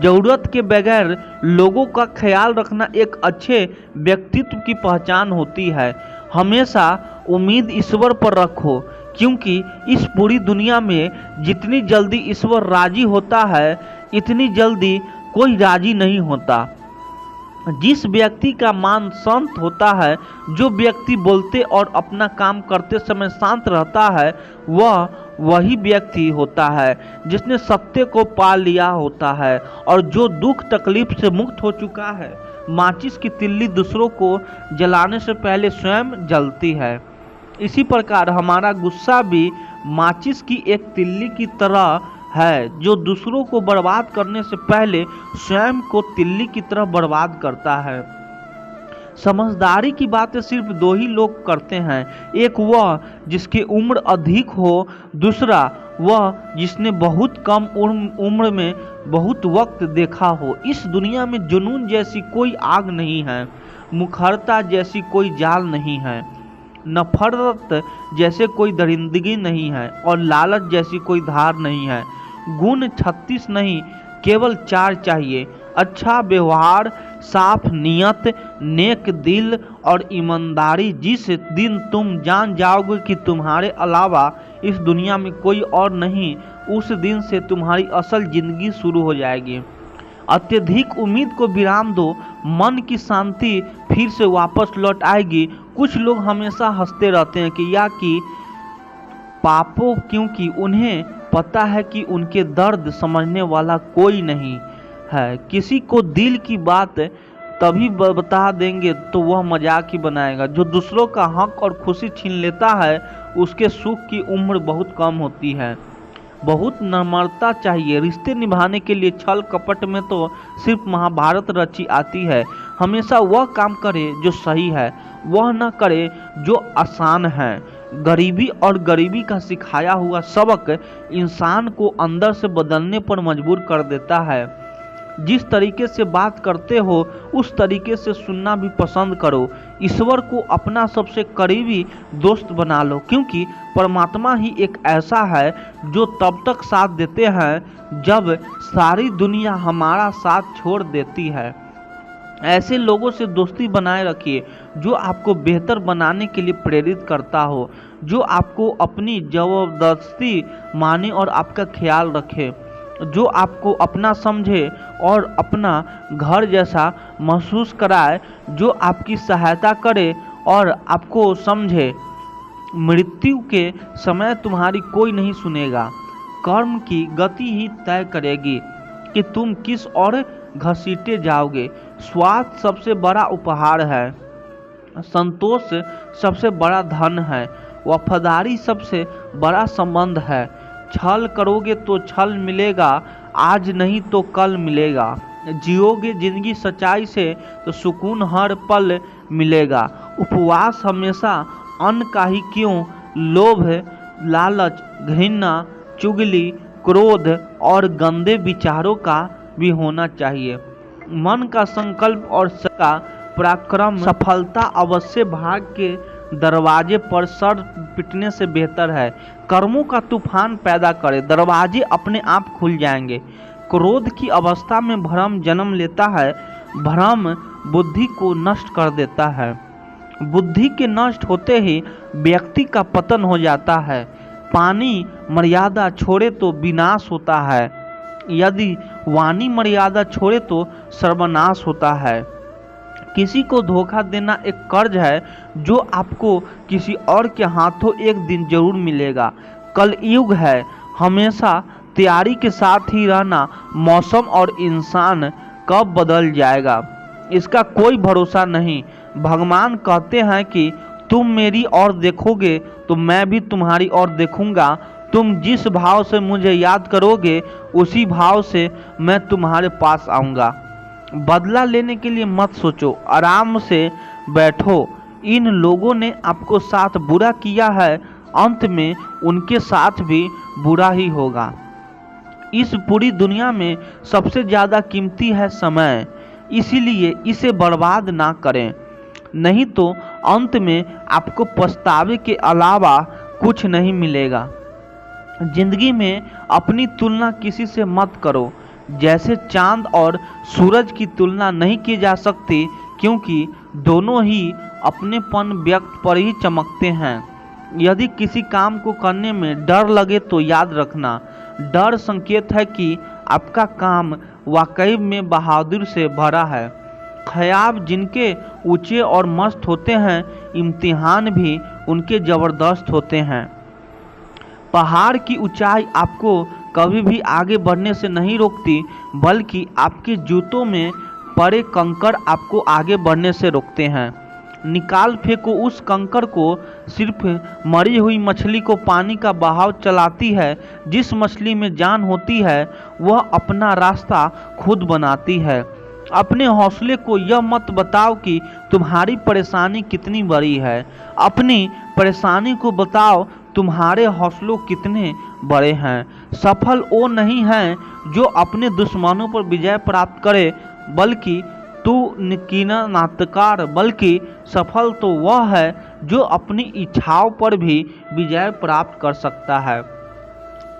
Speaker 3: ज़रूरत के बगैर लोगों का ख्याल रखना एक अच्छे व्यक्तित्व की पहचान होती है। हमेशा उम्मीद ईश्वर पर रखो, क्योंकि इस पूरी दुनिया में जितनी जल्दी ईश्वर राजी होता है, इतनी जल्दी कोई राजी नहीं होता। जिस व्यक्ति का मान शांत होता है, जो व्यक्ति बोलते और अपना काम करते समय शांत रहता है, वह वही व्यक्ति होता है जिसने सत्य को पा लिया होता है और जो दुख तकलीफ से मुक्त हो चुका है। माचिस की तिल्ली दूसरों को जलाने से पहले स्वयं जलती है। इसी प्रकार हमारा गुस्सा भी माचिस की एक तिल्ली की तरह है जो दूसरों को बर्बाद करने से पहले स्वयं को तिल्ली की तरह बर्बाद करता है। समझदारी की बातें सिर्फ दो ही लोग करते हैं, एक वह जिसकी उम्र अधिक हो, दूसरा वह जिसने बहुत कम उम्र में बहुत वक्त देखा हो। इस दुनिया में जुनून जैसी कोई आग नहीं है, मुखरता जैसी कोई जाल नहीं है, नफरत जैसे कोई दरिंदगी नहीं है और लालच जैसी कोई धार नहीं है। गुण 36 नहीं, केवल 4 चाहिए, अच्छा व्यवहार, साफ नियत, नेक दिल और ईमानदारी। जिस दिन तुम जान जाओगे कि तुम्हारे अलावा इस दुनिया में कोई और नहीं, उस दिन से तुम्हारी असल जिंदगी शुरू हो जाएगी। अत्यधिक उम्मीद को विराम दो, मन की शांति फिर से वापस लौट आएगी। कुछ लोग हमेशा हंसते रहते हैं कि पापों, क्योंकि उन्हें पता है कि उनके दर्द समझने वाला कोई नहीं है। किसी को दिल की बात तभी बता देंगे तो वह मजाक ही बनाएगा। जो दूसरों का हक और खुशी छीन लेता है उसके सुख की उम्र बहुत कम होती है। बहुत नम्रता चाहिए रिश्ते निभाने के लिए। छल कपट में तो सिर्फ महाभारत रची आती है। हमेशा वह काम करे जो सही है, वह न करे जो आसान है। गरीबी और गरीबी का सिखाया हुआ सबक इंसान को अंदर से बदलने पर मजबूर कर देता है। जिस तरीके से बात करते हो उस तरीके से सुनना भी पसंद करो। ईश्वर को अपना सबसे करीबी दोस्त बना लो, क्योंकि परमात्मा ही एक ऐसा है जो तब तक साथ देते हैं जब सारी दुनिया हमारा साथ छोड़ देती है। ऐसे लोगों से दोस्ती बनाए रखिए जो आपको बेहतर बनाने के लिए प्रेरित करता हो, जो आपको अपनी जबरदस्ती माने और आपका ख्याल रखे, जो आपको अपना समझे और अपना घर जैसा महसूस कराए, जो आपकी सहायता करे और आपको समझे। मृत्यु के समय तुम्हारी कोई नहीं सुनेगा। कर्म की गति ही तय करेगी कि तुम किस ओर घसीटे जाओगे। स्वार्थ सबसे बड़ा उपहार है, संतोष सबसे बड़ा धन है, वफादारी सबसे बड़ा संबंध है। छल करोगे तो छल मिलेगा, आज नहीं तो कल मिलेगा। जियोगे जिंदगी सच्चाई से तो सुकून हर पल मिलेगा। उपवास हमेशा अन्न का ही क्यों, लोभ, लालच, घृणा, चुगली, क्रोध और गंदे विचारों का भी होना चाहिए। मन का संकल्प और का पराक्रम सफलता अवश्य भाग के दरवाजे पर सर पिटने से बेहतर है। कर्मों का तूफान पैदा करे, दरवाजे अपने आप खुल जाएंगे। क्रोध की अवस्था में भ्रम जन्म लेता है, भ्रम बुद्धि को नष्ट कर देता है। बुद्धि के नष्ट होते ही व्यक्ति का पतन हो जाता है। पानी मर्यादा छोड़े तो विनाश होता है, यदि वाणी मर्यादा छोड़े तो सर्वनाश होता है। किसी को धोखा देना एक कर्ज है जो आपको किसी और के हाथों एक दिन जरूर मिलेगा। कलयुग है, हमेशा तैयारी के साथ ही रहना। मौसम और इंसान कब बदल जाएगा इसका कोई भरोसा नहीं। भगवान कहते हैं कि तुम मेरी ओर देखोगे तो मैं भी तुम्हारी ओर देखूंगा। तुम जिस भाव से मुझे याद करोगे उसी भाव से मैं तुम्हारे पास आऊँगा। बदला लेने के लिए मत सोचो, आराम से बैठो। इन लोगों ने आपको साथ बुरा किया है, अंत में उनके साथ भी बुरा ही होगा। इस पूरी दुनिया में सबसे ज़्यादा कीमती है समय, इसीलिए इसे बर्बाद ना करें, नहीं तो अंत में आपको पछतावे के अलावा कुछ नहीं मिलेगा। जिंदगी में अपनी तुलना किसी से मत करो। जैसे चांद और सूरज की तुलना नहीं की जा सकती, क्योंकि दोनों ही अपनेपन व्यक्त पर ही चमकते हैं। यदि किसी काम को करने में डर लगे तो याद रखना, डर संकेत है कि आपका काम वाकई में बहादुर से भरा है। ख्याब जिनके ऊंचे और मस्त होते हैं, इम्तिहान भी उनके ज़बरदस्त होते हैं। पहाड़ की ऊंचाई आपको कभी भी आगे बढ़ने से नहीं रोकती, बल्कि आपके जूतों में पड़े कंकड़ आपको आगे बढ़ने से रोकते हैं। निकाल फेंको उस कंकड़ को। सिर्फ मरी हुई मछली को पानी का बहाव चलाती है। जिस मछली में जान होती है वह अपना रास्ता खुद बनाती है। अपने हौसले को यह मत बताओ कि तुम्हारी परेशानी कितनी बड़ी है। अपनी परेशानी को बताओ तुम्हारे हौसलों कितने बड़े हैं। सफल वो नहीं है जो अपने दुश्मनों पर विजय प्राप्त करे, बल्कि बल्कि सफल तो वह है जो अपनी इच्छाओं पर भी विजय प्राप्त कर सकता है।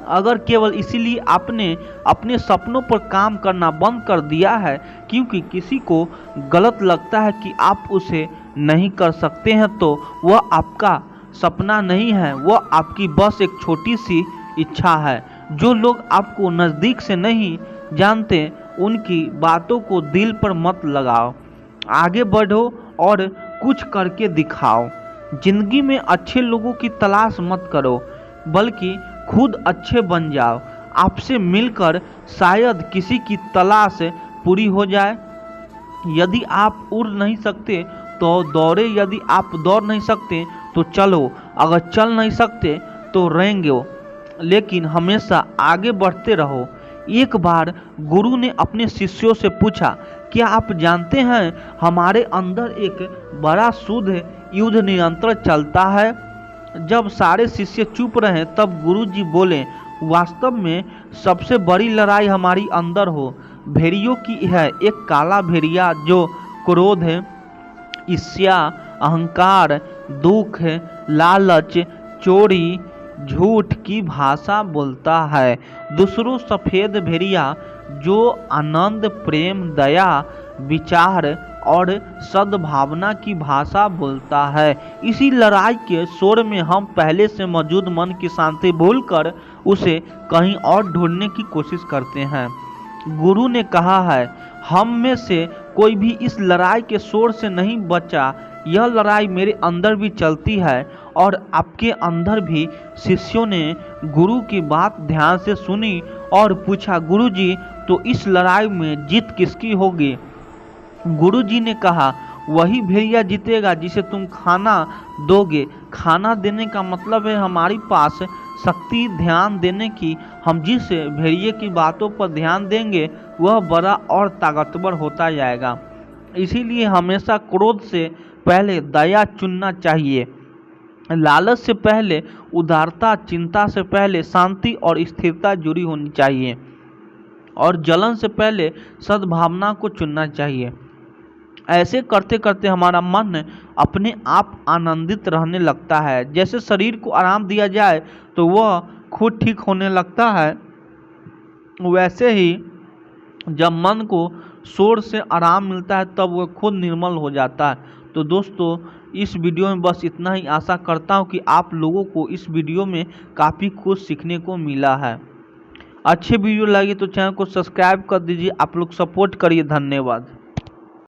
Speaker 3: अगर केवल इसीलिए आपने अपने सपनों पर काम करना बंद कर दिया है क्योंकि किसी को गलत लगता है कि आप उसे नहीं कर सकते हैं, तो वह आपका सपना नहीं है, वह आपकी बस एक छोटी सी इच्छा है। जो लोग आपको नज़दीक से नहीं जानते उनकी बातों को दिल पर मत लगाओ। आगे बढ़ो और कुछ करके दिखाओ। जिंदगी में अच्छे लोगों की तलाश मत करो, बल्कि खुद अच्छे बन जाओ। आपसे मिलकर शायद किसी की तलाश पूरी हो जाए। यदि आप उड़ नहीं सकते तो दौड़े, यदि आप दौड़ नहीं सकते तो चलो, अगर चल नहीं सकते तो रेंगो, लेकिन हमेशा आगे बढ़ते रहो। एक बार गुरु ने अपने शिष्यों से पूछा, क्या आप जानते हैं हमारे अंदर एक बड़ा शुद्ध युद्ध निरंतर चलता है? जब सारे शिष्य चुप रहे तब गुरु जी बोले, वास्तव में सबसे बड़ी लड़ाई हमारी अंदर हो भेड़ियों की है। एक काला भेड़िया जो क्रोध, ईर्ष्या, अहंकार, दुख, लालच, चोरी, झूठ की भाषा बोलता है। दूसरों सफ़ेद भेड़िया जो आनंद, प्रेम, दया, विचार और सद्भावना की भाषा बोलता है। इसी लड़ाई के शोर में हम पहले से मौजूद मन की शांति भूलकर उसे कहीं और ढूंढने की कोशिश करते हैं। गुरु ने कहा है, हम में से कोई भी इस लड़ाई के शोर से नहीं बचा। यह लड़ाई मेरे अंदर भी चलती है और आपके अंदर भी। शिष्यों ने गुरु की बात ध्यान से सुनी और पूछा, गुरुजी, तो इस लड़ाई में जीत किसकी होगी? गुरुजी ने कहा, वही भेड़िया जीतेगा जिसे तुम खाना दोगे। खाना देने का मतलब है हमारे पास शक्ति ध्यान देने की। हम जिस भेड़िए की बातों पर ध्यान देंगे वह बड़ा और ताकतवर होता जाएगा। इसीलिए हमेशा क्रोध से पहले दया चुनना चाहिए, लालच से पहले उदारता, चिंता से पहले शांति और स्थिरता जुड़ी होनी चाहिए, और जलन से पहले सद्भावना को चुनना चाहिए। ऐसे करते करते हमारा मन अपने आप आनंदित रहने लगता है। जैसे शरीर को आराम दिया जाए तो वह खुद ठीक होने लगता है, वैसे ही जब मन को शोर से आराम मिलता है तब वह खुद निर्मल हो जाता है। तो दोस्तों, इस वीडियो में बस इतना ही। आशा करता हूँ कि आप लोगों को इस वीडियो में काफ़ी कुछ सीखने को मिला है। अच्छे वीडियो लगी तो चैनल को सब्सक्राइब कर दीजिए। आप लोग सपोर्ट करिए। धन्यवाद।